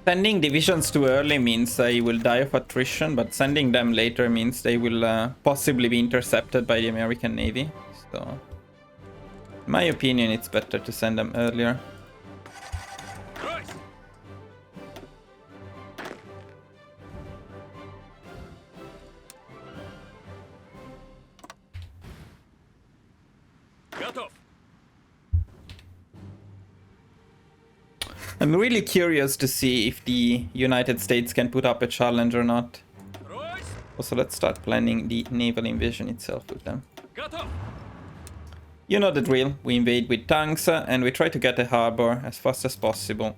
Sending divisions too early means they will die of attrition, but sending them later means they will possibly be intercepted by the American Navy. So, in my opinion, it's better to send them earlier. I'm really curious to see if the United States can put up a challenge or not. Also, let's start planning the naval invasion itself with them. You know the drill. We invade with tanks and we try to get a harbor as fast as possible.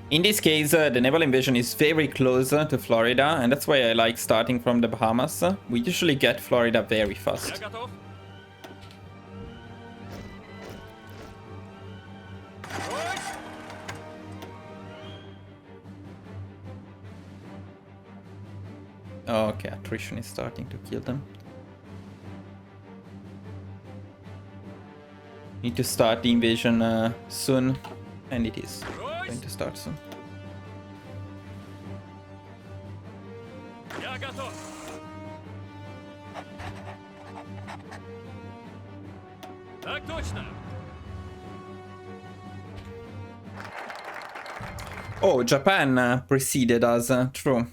In this case, the naval invasion is very close to Florida, and that's why I like starting from the Bahamas. We usually get Florida very fast. Oh, okay, attrition is starting to kill them. Need to start the invasion soon, and it is going to start soon. Oh, Japan preceded us. True.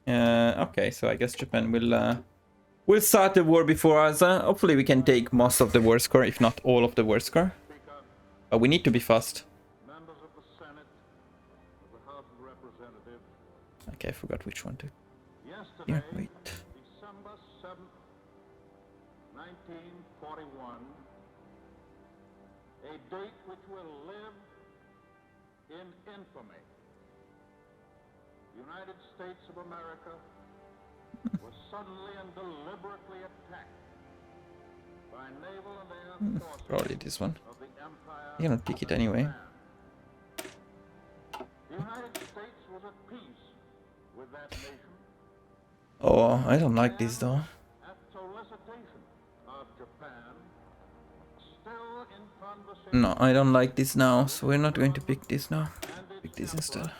Okay, so I guess Japan will start the war before us. Hopefully we can take most of the war score, if not all of the war score. But we need to be fast. Members of the Senate, of the House of Representatives. Okay, I forgot which one to. Yesterday, Here, wait. December 7th, 1941, a date which will live in infamy. The United States of America was suddenly and deliberately attacked by naval and air forces Probably this one. of the Empire. You cannot pick it anyway. The United States was at peace with that nation. Oh, I don't like this though. At solicitation of Japan, still in conversation. No, I don't like this now, so we're not going to pick this now. Pick this instead.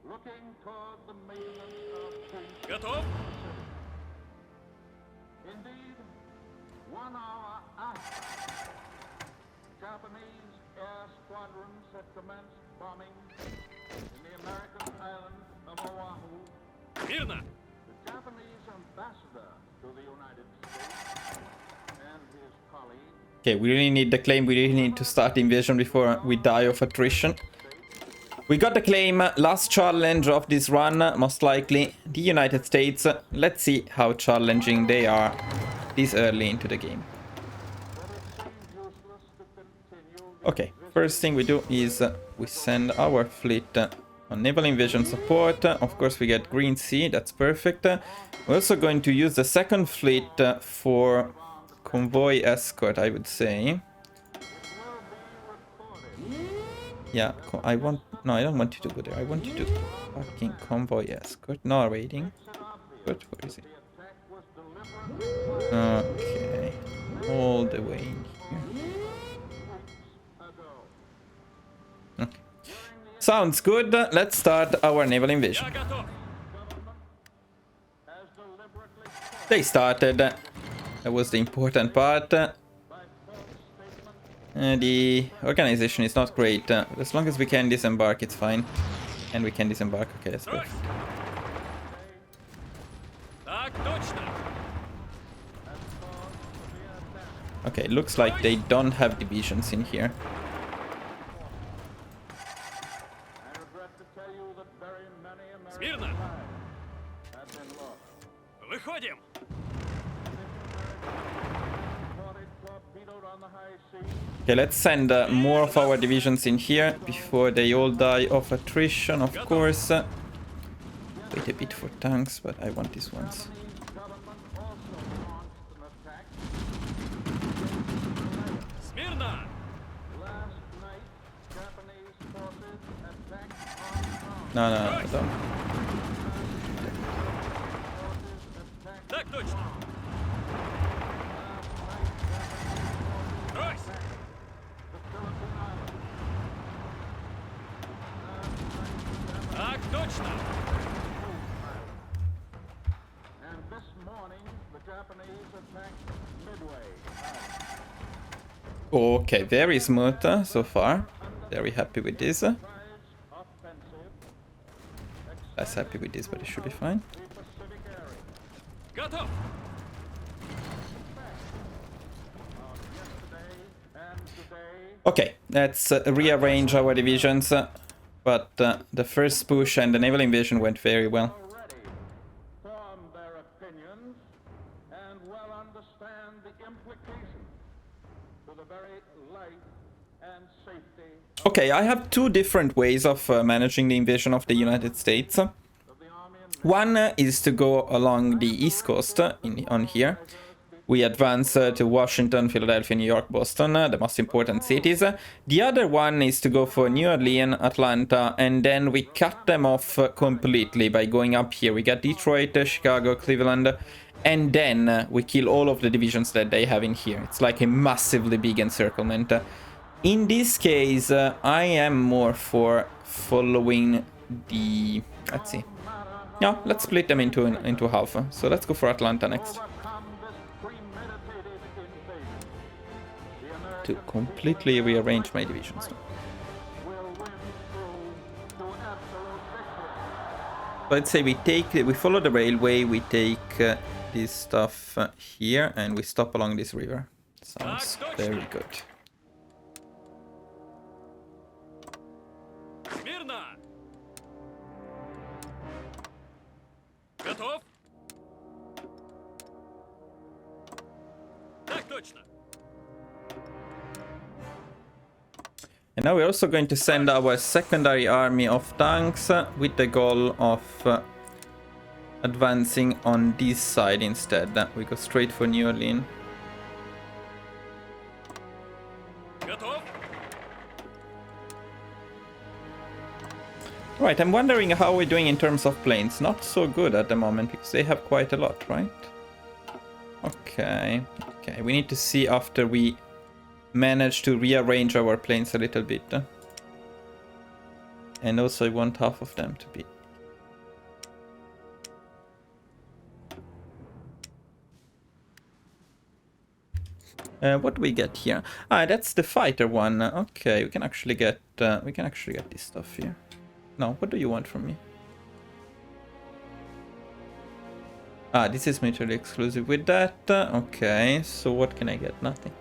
Looking toward the maintenance of peace. Готов? Indeed, 1 hour after Japanese air squadrons had commenced bombing in the American island of Oahu, Мирно! the Japanese ambassador to the United States and his colleague Okay, we really need the claim. We really need to start the invasion before we die of attrition. We got the claim. Last challenge of this run, most likely the United States. Let's see how challenging they are this early into the game. Okay, first thing we do is we send our fleet on naval invasion support. Of course, we get Green Sea. That's perfect. We're also going to use the second fleet for convoy escort, I would say. Yeah, I want... No, I don't want you to go there. I want you to fucking convoy escort. No raiding. But where is it? Okay. All the way in here. Okay. Sounds good. Let's start our naval invasion. Я готов! They started. That was the important part. The organization is not great. As long as we can disembark, it's fine. And we can disembark. Okay, that's perfect. Так точно! Okay, looks like they don't have divisions in here. I regret to tell you that very many American Смирно! lives have been lost. Выходим! Reported torpedoed on the high seas. Okay, let's send more of our divisions in here before they all die of attrition, of course. Wait a bit for tanks, but I want these ones. Japanese government also launched an attack. Смирно! Last night, Japanese forces attacked Hong Kong. No, don't. Так точно! Тройсь! Так точно! And this morning, the Japanese attacked Midway. Okay, very smooth so far. Very happy with this. Offensive, Less happy with this, but it should be fine. the Pacific area. Готов! Yesterday and today, Okay, let's rearrange our divisions. But the first push and the naval invasion went very well. already formed their opinions and well understand the implications to the very life and safety Okay, I have two different ways of managing the invasion of the United States. of the army and One is to go along the east coast on here. We advance to Washington, Philadelphia, New York, Boston, the most important cities. The other one is to go for New Orleans, Atlanta, and then we cut them off completely by going up here. We got Detroit, Chicago, Cleveland, and then we kill all of the divisions that they have in here. It's like a massively big encirclement. In this case, I am more for following the... Let's see. No, let's split them into half. So let's go for Atlanta next. overcome this premeditated invasion. The To American completely rearrange my divisions. will win through to Let's say we follow the railway, we take this stuff here, and we stop along this river. Sounds very good. Смирно! Готов? Так точно. And now we're also going to send our secondary army of tanks with the goal of advancing on this side instead. We go straight for New Orleans. Готов? Right, I'm wondering how we're doing in terms of planes. Not so good at the moment because they have quite a lot, right? Okay, okay. We need to see after we manage to rearrange our planes a little bit. And also I want half of them to be. What do we get here? Ah, that's the fighter one. Okay, we can actually get this stuff here. No, what do you want from me? Ah, this is mutually exclusive with that. Okay, so what can I get? Nothing.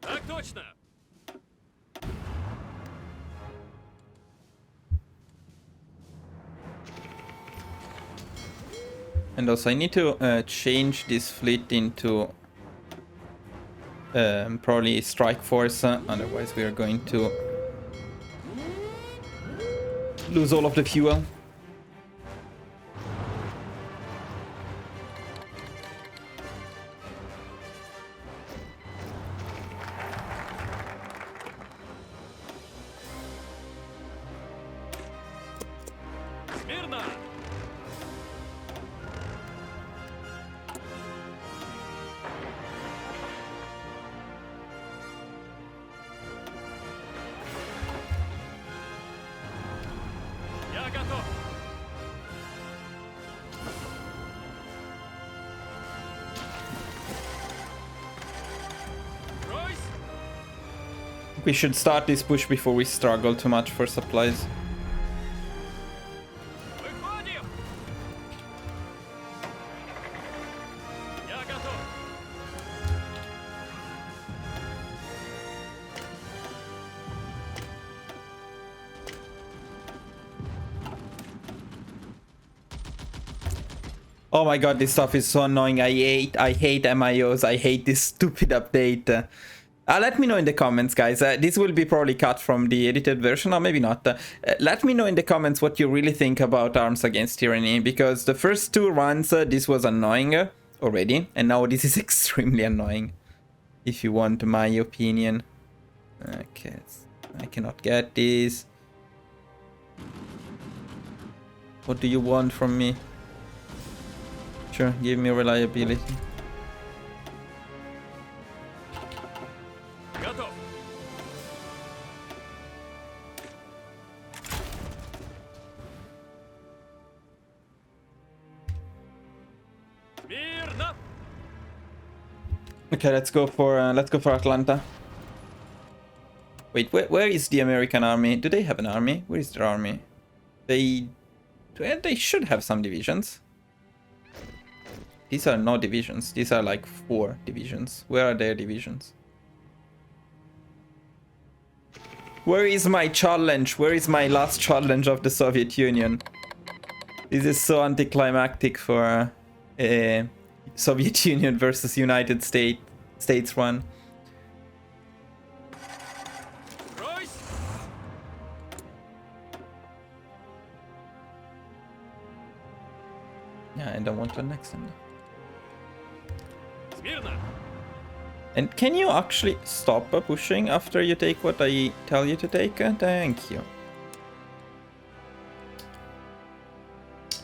Так точно. And also I need to change this fleet into probably strike force, otherwise we are going to lose all of the fuel. Смирно! Я готов. Брось! We should start this push before we struggle too much for supplies. Выходим! Я готов. Oh my god, this stuff is so annoying. I hate MIOs. I hate this stupid update. Let me know in the comments, guys. This will be probably cut from the edited version, or maybe not. Let me know in the comments what you really think about Arms Against Tyranny, because the first two runs, this was annoying already, and now this is extremely annoying, if you want my opinion. Okay, I cannot get this. What do you want from me? Sure, give me reliability. Готов. Смирно! Okay, let's go for Atlanta. Wait, where is the American army? Do they have an army? Where is their army? They should have some divisions. These are no divisions. These are like 4 divisions. Where are their divisions? Where is my challenge? Where is my last challenge of the Soviet Union? This is so anticlimactic for Soviet Union versus United States run. Брось! Yeah, I don't want to annex them. Смирно! And can you actually stop pushing after you take what I tell you to take? Thank you.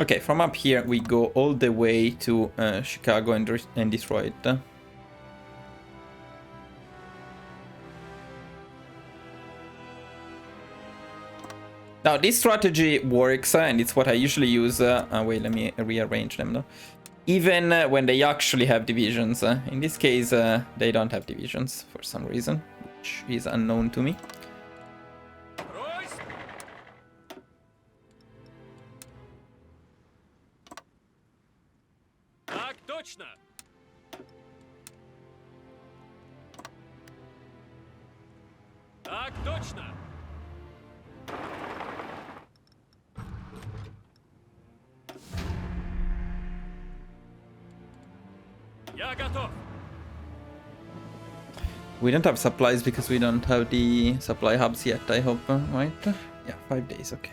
Okay, from up here we go all the way to Chicago and Detroit. Now this strategy works, and it's what I usually use. Wait, let me rearrange them though. Even when they actually have divisions. In this case, they don't have divisions for some reason, which is unknown to me. Ройс! Так точно! Так точно! Я готов! We don't have supplies because we don't have the supply hubs yet, I hope, right? Yeah, 5 days, okay.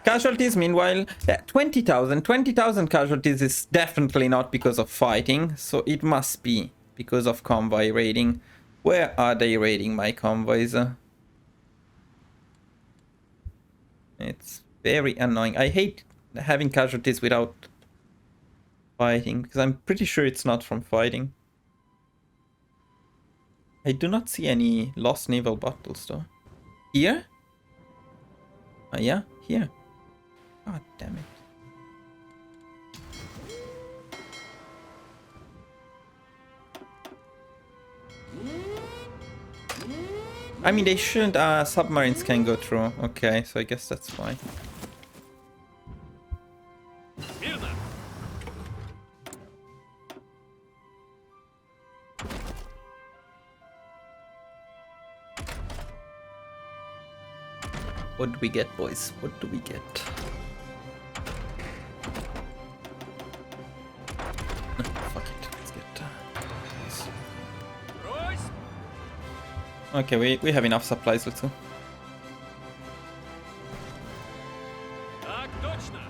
Casualties, meanwhile, yeah, 20,000. 20,000 casualties is definitely not because of fighting, so it must be because of convoy raiding. Where are they raiding my convoys? It's very annoying. I hate having casualties without fighting, because I'm pretty sure it's not from fighting. I do not see any lost naval battles though. Here? Yeah, here. God damn it. I mean, they shouldn't, submarines can go through. Okay, so I guess that's why. Мирно! What do we get, boys? What do we get? No, fuck it. Let's get this. Ройс! Okay, we have enough supplies, let's go. Так точно!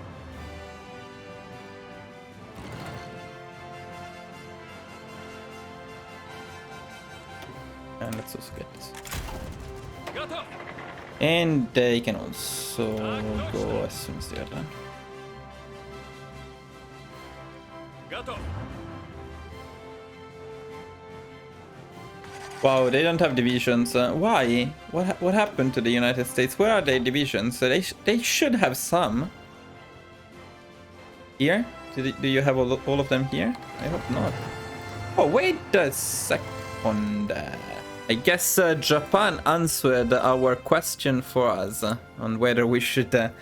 And let's also get this. Готов! And they can also go as soon as they are done. Готов! Wow, they don't have divisions. Why? What happened to the United States? Where are their divisions? They should have some. Here? Do you have all of them here? I hope not. Oh, wait a second. I guess Japan answered our question for us on whether we should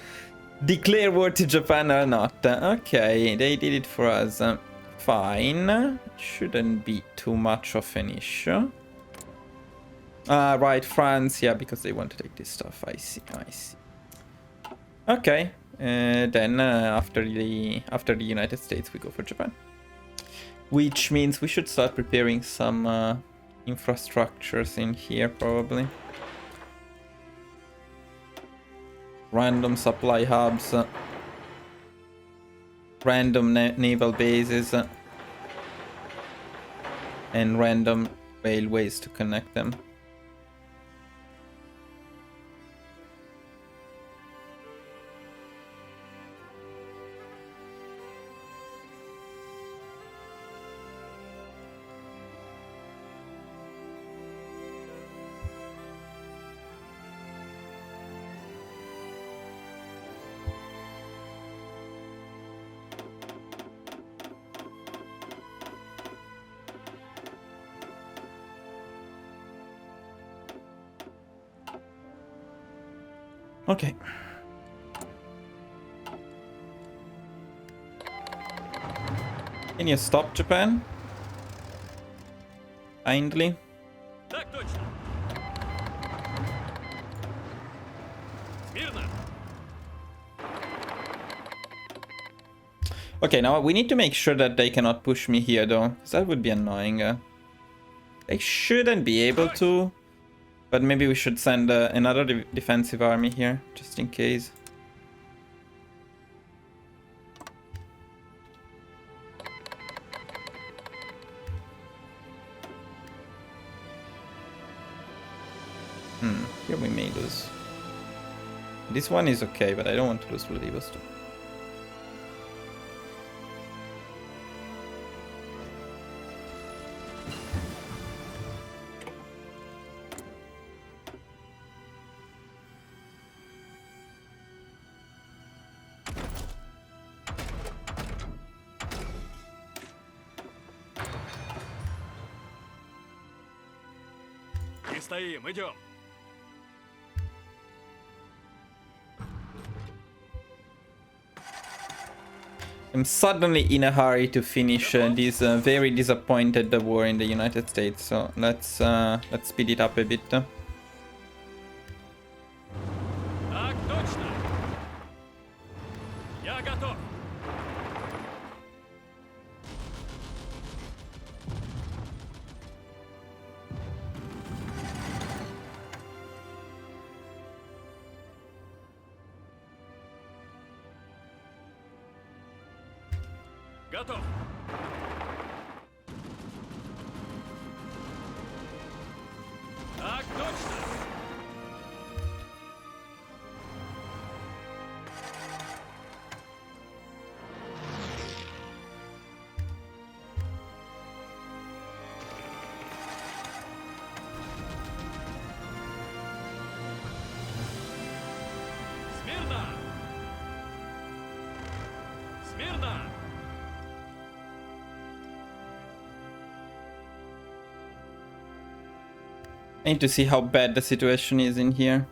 declare war to Japan or not. Okay, they did it for us. Fine. Shouldn't be too much of an issue. Right, France. Yeah, because they want to take this stuff. I see. I see. Okay. Then after the United States, we go for Japan. Which means we should start preparing some infrastructures in here, probably. Random supply hubs. Random naval bases. And random railways to connect them. Okay. Can you stop Japan? Kindly. Так точно! Мирно! Okay, now we need to make sure that they cannot push me here, though, because that would be annoying. They shouldn't be able to, but maybe we should send another defensive army here, just in case. Here we may lose. This one is okay, but I don't want to lose Vladivostok. стоим, идем. I'm suddenly in a hurry to finish this very disappointed war in the United States, so let's speed it up a bit. Так точно. Я готов. Готов. Так точно. Смирно. Смирно. I need to see how bad the situation is in here.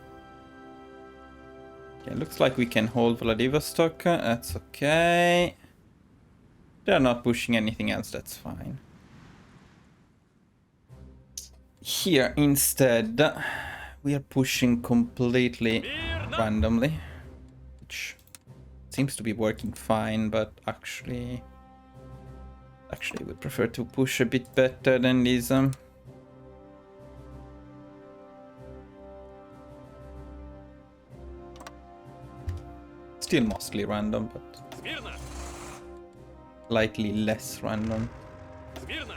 Okay, looks like we can hold Vladivostok. That's okay. They're not pushing anything else, that's fine. Here, instead, we are pushing completely randomly, which seems to be working fine, but actually we prefer to push a bit better than this. Still mostly random, but Смирно. slightly less random. Смирно.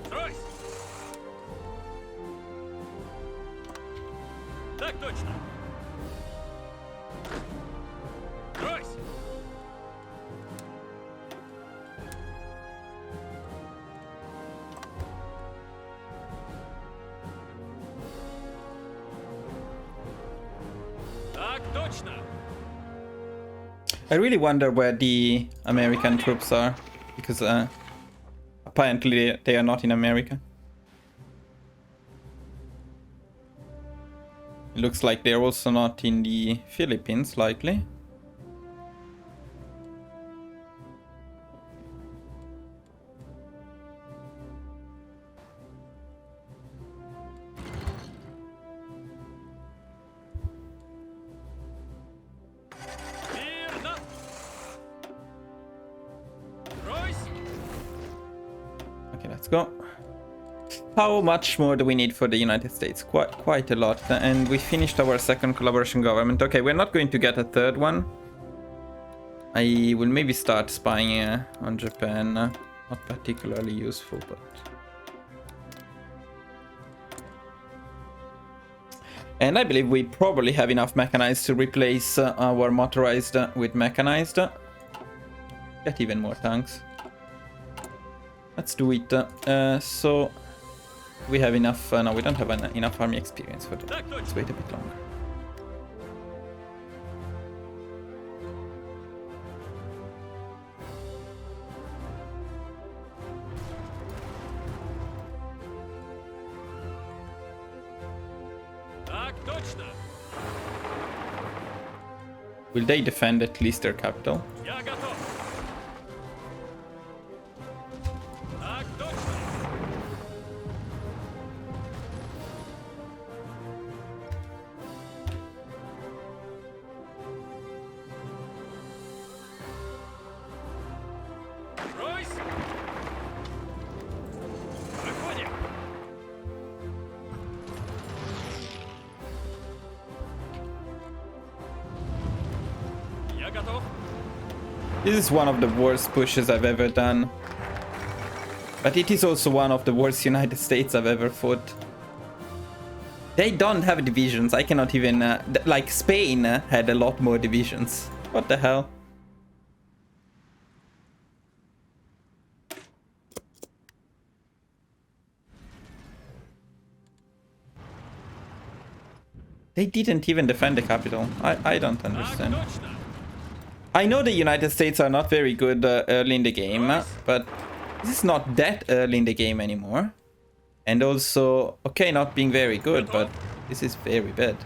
Стройсь. Так точно. Стройсь. Так точно. I really wonder where the American troops are, because apparently they are not in America. It looks like they're also not in the Philippines, likely. Смирно. Стройсь. Okay, let's go. How much more do we need for the United States? Quite a lot. And we finished our second collaboration government. Okay, we're not going to get a third one. I will maybe start spying on Japan. Not particularly useful, but... And I believe we probably have enough mechanized to replace our motorized with mechanized. Get even more tanks. Let's do it. So we have enough. No, we don't have enough army experience for that. Let's wait a bit longer. Так точно. Will they defend at least their capital? Я готов. Так точно. Стройсь. Выходим. Я готов. This is one of the worst pushes I've ever done. But it is also one of the worst United States I've ever fought. They don't have divisions. I cannot even... like, Spain had a lot more divisions. What the hell? They didn't even defend the capital. I don't understand. Так точно. I know the United States are not very good early in the game, but this is not that early in the game anymore. And also, okay, not being very good, but this is very bad.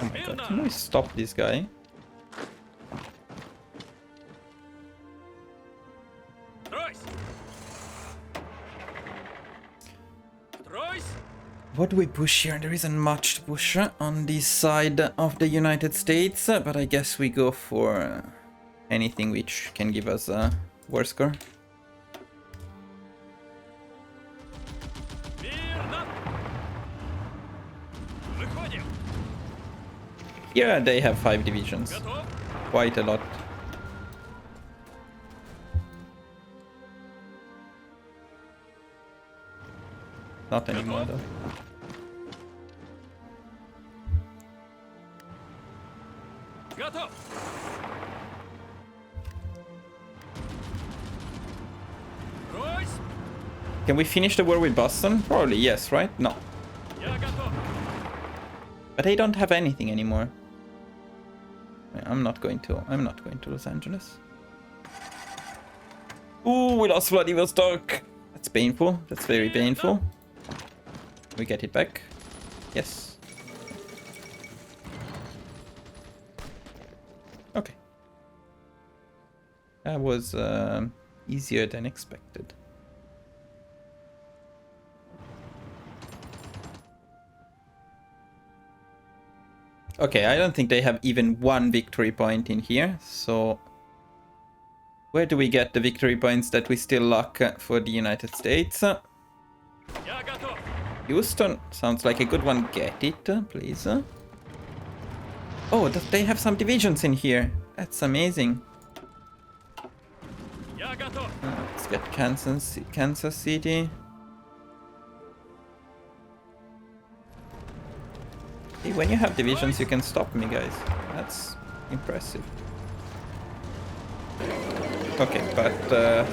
Oh my god, can we stop this guy? Тройсь. Тройсь. What do we push here? There isn't much to push on this side of the United States, but I guess we go for anything which can give us a war score. Мирно. Выходим. Here they have 5 divisions. Готов. Quite a lot. Not anymore though. Готов. Тройсь. Can we finish the war with Boston? Probably yes, right? No. Я готов. But they don't have anything anymore. I'm not going to Los Angeles. Ooh, we lost Vladivostok. That's painful. That's very painful. We get it back. Yes. Okay. That was easier than expected. Okay, I don't think they have even one victory point in here, so where do we get the victory points that we still lack for the United States? Я готов. Houston sounds like a good one. Get it, please. Oh, they have some divisions in here. That's amazing. Я готов. Let's get Kansas City. Hey, when you have divisions, you can stop me, guys. That's impressive. Okay, but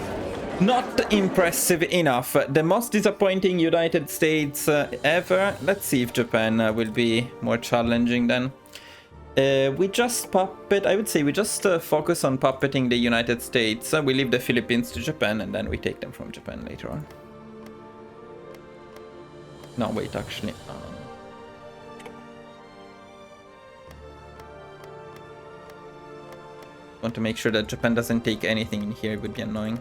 not impressive enough. The most disappointing United States ever. Let's see if Japan will be more challenging then. We just puppet. I would say we just focus on puppeting the United States. We leave the Philippines to Japan and then we take them from Japan later on. No, wait, actually. Want to make sure that Japan doesn't take anything in here. It would be annoying.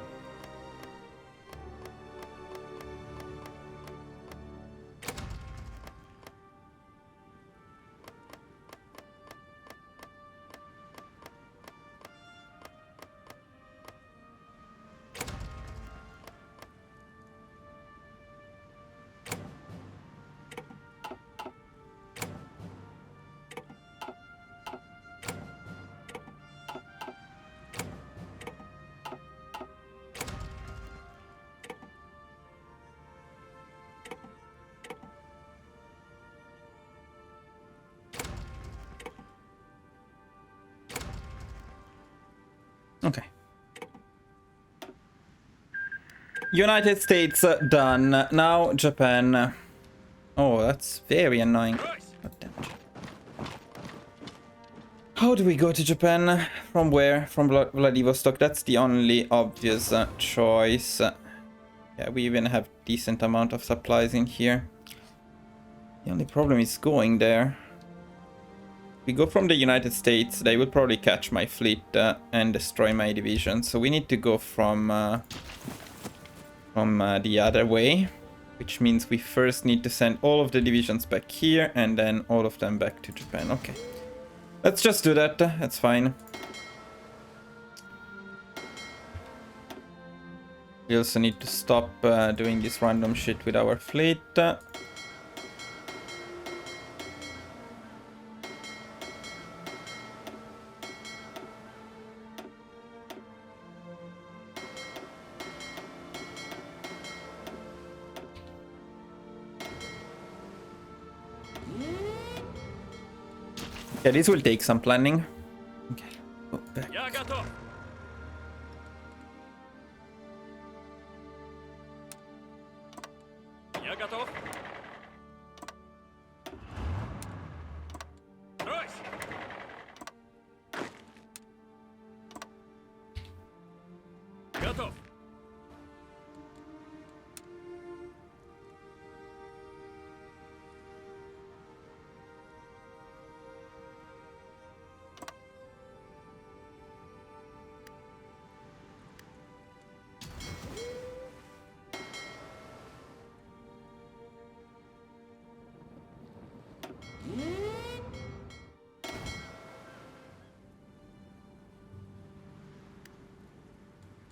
Okay. United States done. Now Japan. Oh, that's very annoying. God damn it. How do we go to Japan? From where? From Vladivostok. That's the only obvious choice. Yeah, we even have decent amount of supplies in here. The only problem is going there. We go from the United States, they will probably catch my fleet and destroy my division. So we need to go from the other way, which means we first need to send all of the divisions back here and then all of them back to Japan. Okay, let's just do that. That's fine. We also need to stop doing this random shit with our fleet. Yeah, this will take some planning. Okay, go back. Я готов. Я Я готов. Брось! Готов.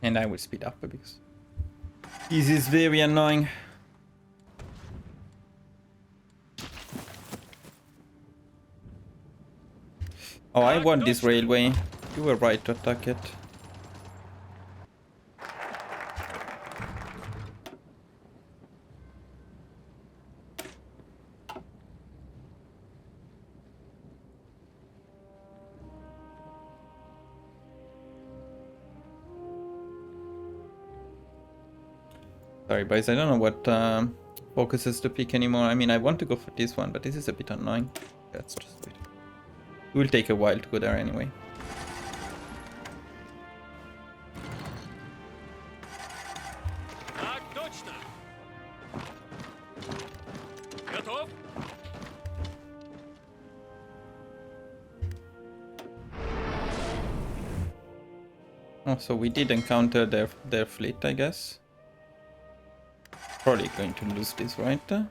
And I will speed up because this is very annoying. Oh, I want this railway. You were right to attack it. Sorry, guys, I don't know what focuses to pick anymore. I mean, I want to go for this one, but this is a bit annoying. Let's just wait. It will take a while to go there anyway. Так точно. Готов? Oh, so we did encounter their fleet, I guess. Probably going to lose this, right? Так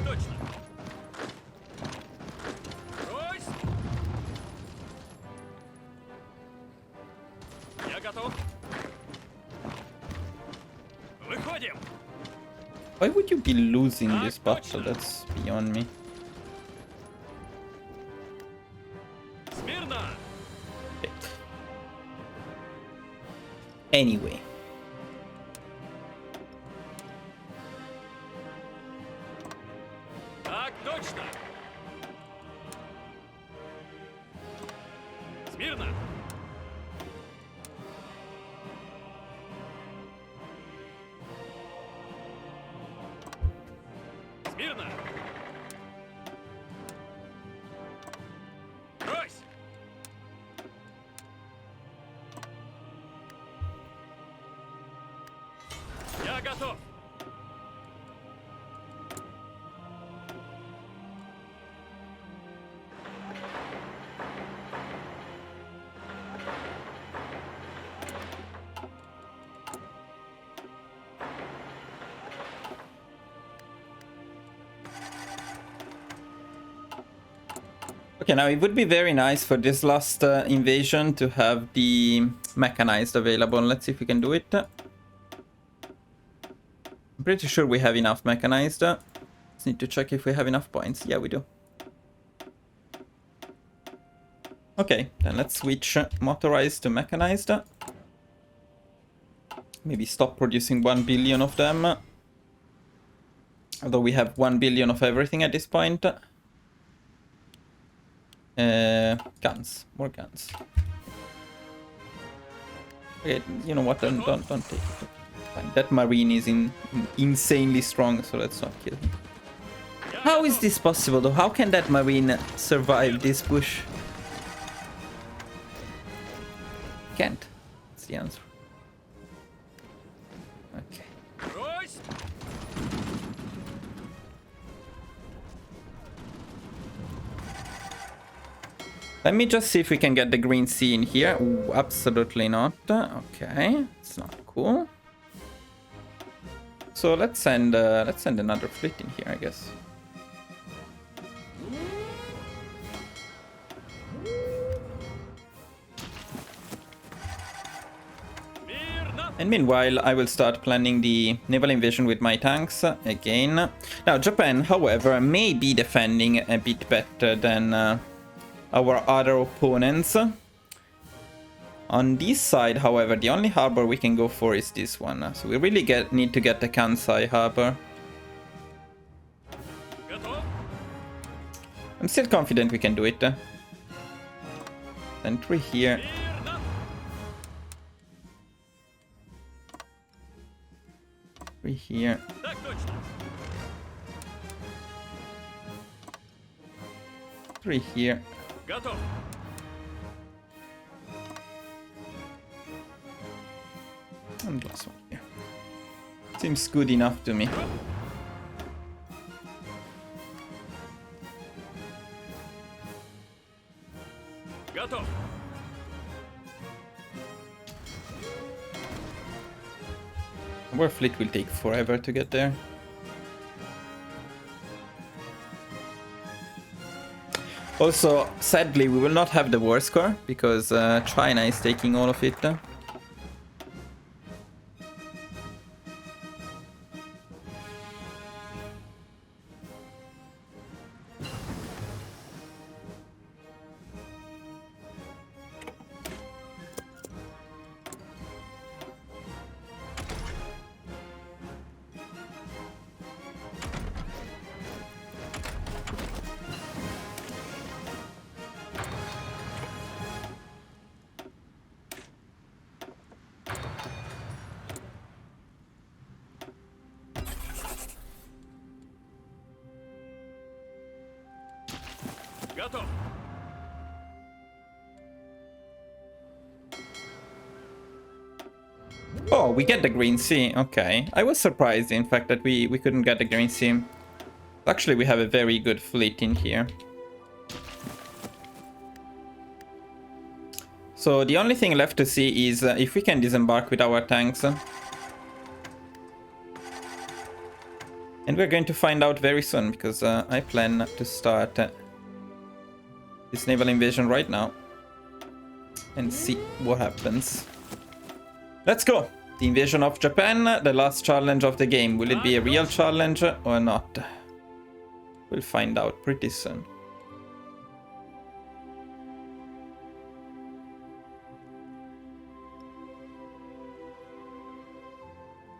точно. Брось! Я готов. Выходим. Why would you be losing this battle? That's beyond me. Смирно. Okay. Anyway. Так точно. Смирно. Смирно. Брось. Я готов. Okay, now it would be very nice for this last invasion to have the mechanized available. Let's see if we can do it. I'm pretty sure we have enough mechanized. Just need to check if we have enough points. Yeah, we do. Okay, then let's switch motorized to mechanized. Maybe stop producing 1 billion of them. Although we have 1 billion of everything at this point. Guns. More guns. Okay, you know what? Don't take it. Fine. That marine is insanely strong, so let's not kill him. How is this possible though? How can that marine survive this bush? Can't. That's the answer. Okay. Брось. Let me just see if we can get the green sea in here. Ooh, absolutely not. Okay, it's not cool. So let's send another fleet in here, I guess. Мирно. And meanwhile, I will start planning the naval invasion with my tanks again. Now, Japan, however, may be defending a bit better than our other opponents. On this side, however, the only harbor we can go for is this one. So we really need to get the Kansai harbor. Готов. I'm still confident we can do it. Sentry here. Мирно! Sentry here. Так точно! Sentry here. Готов! And last one here. Seems good enough to me. Готов! Our fleet will take forever to get there. Also, sadly, we will not have the war score because China is taking all of it. Готов! Oh, we get the Green Sea. Okay. I was surprised, in fact, that we couldn't get the Green Sea. Actually, we have a very good fleet in here. So the only thing left to see is if we can disembark with our tanks. And we're going to find out very soon, because I plan to start this naval invasion right now. And see what happens. Let's go! The invasion of Japan, the last challenge of the game. Will it be a real challenge or not? We'll find out pretty soon.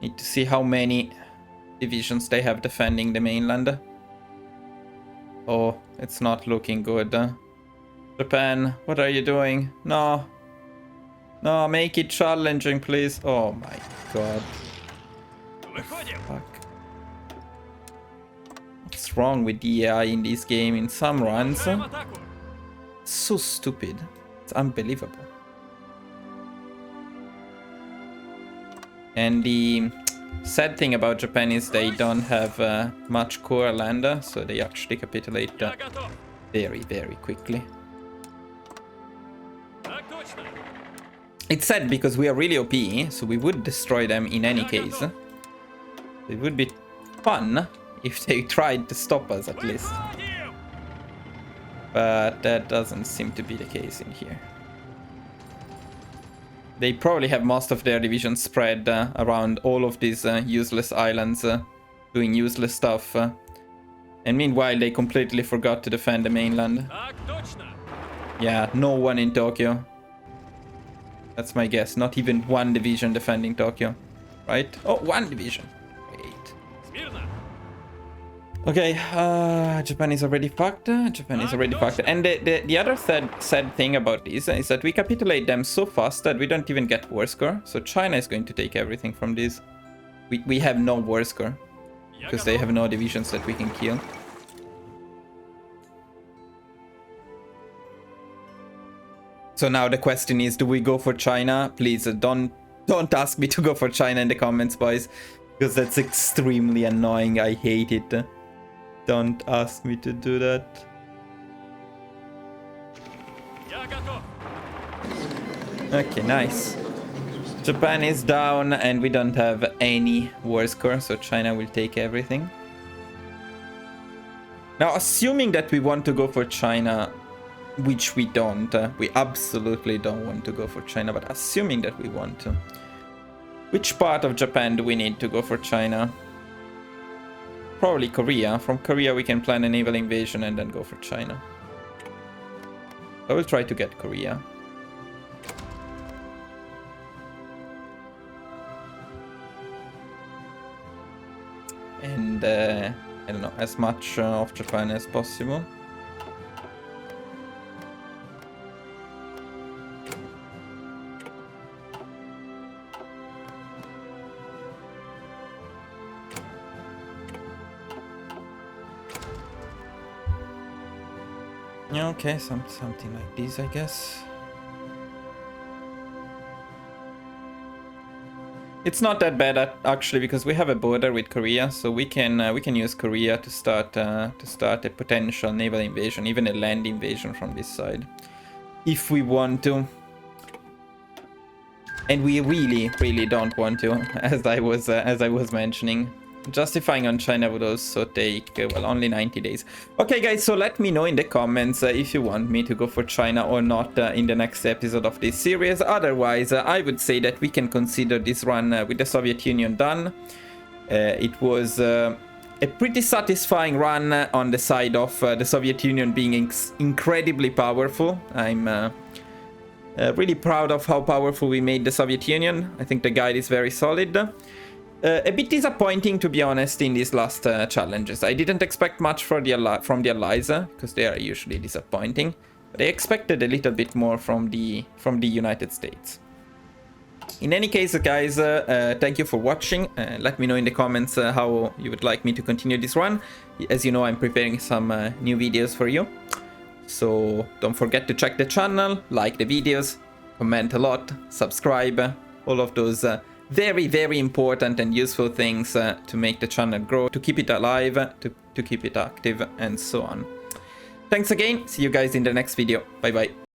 Need to see how many divisions they have defending the mainland. Oh, it's not looking good. Japan, what are you doing? No. No, make it challenging, please. Oh my god. Выходим! Fuck. What's wrong with the AI in this game in some runs? Начинаем атаку! So stupid. It's unbelievable. And the sad thing about Japan is they don't have much core land, so they actually capitulate Я готов! very, very quickly. Так точно! It's sad because we are really OP, so we would destroy them in any case. It would be fun if they tried to stop us at least. Выходим! But that doesn't seem to be the case in here. They probably have most of their divisions spread around all of these useless islands, doing useless stuff. And meanwhile, they completely forgot to defend the mainland. Так точно! Yeah, no one in Tokyo. That's my guess. Not even one division defending Tokyo. Right? Oh, one division. Wait. Смирно! Okay, Japan is already fucked. Japan is already fucked. And the other sad thing about this is that we capitulate them so fast that we don't even get war score. So China is going to take everything from this. We have no war score. Я Because they готов! have no divisions that we can kill. So now the question is, do we go for China? Please don't ask me to go for China in the comments, boys. Because that's extremely annoying. I hate it. Don't ask me to do that. Я готов! Okay, nice. Japan is down and we don't have any war score, so China will take everything. Now, assuming that we want to go for China, which we don't, we absolutely don't want to go for China, but assuming that we want to, which part of Japan do we need to go for China? Probably Korea. From Korea we can plan a naval invasion and then go for China. I will try to get Korea. And I don't know, as much of Japan as possible. Yeah, okay, something like this, I guess. It's not that bad actually, because we have a border with Korea, so we can use Korea to start a potential naval invasion, even a land invasion from this side, if we want to. And we really don't want to, as I was mentioning. Justifying on China would also take, well, only 90 days. Okay, guys, so let me know in the comments if you want me to go for China or not in the next episode of this series. Otherwise, I would say that we can consider this run with the Soviet Union done. It was a pretty satisfying run on the side of the Soviet Union being incredibly powerful. I'm really proud of how powerful we made the Soviet Union. I think the guide is very solid. A bit disappointing, to be honest, in these last challenges. I didn't expect much from the allies, because they are usually disappointing. But I expected a little bit more from the United States. In any case, guys, thank you for watching. Let me know in the comments how you would like me to continue this run. As you know, I'm preparing some new videos for you. So don't forget to check the channel, like the videos, comment a lot, subscribe, all of those very important and useful things to make the channel grow, to keep it alive, to keep it active, and so on. Thanks again. See you guys in the next video. Bye bye.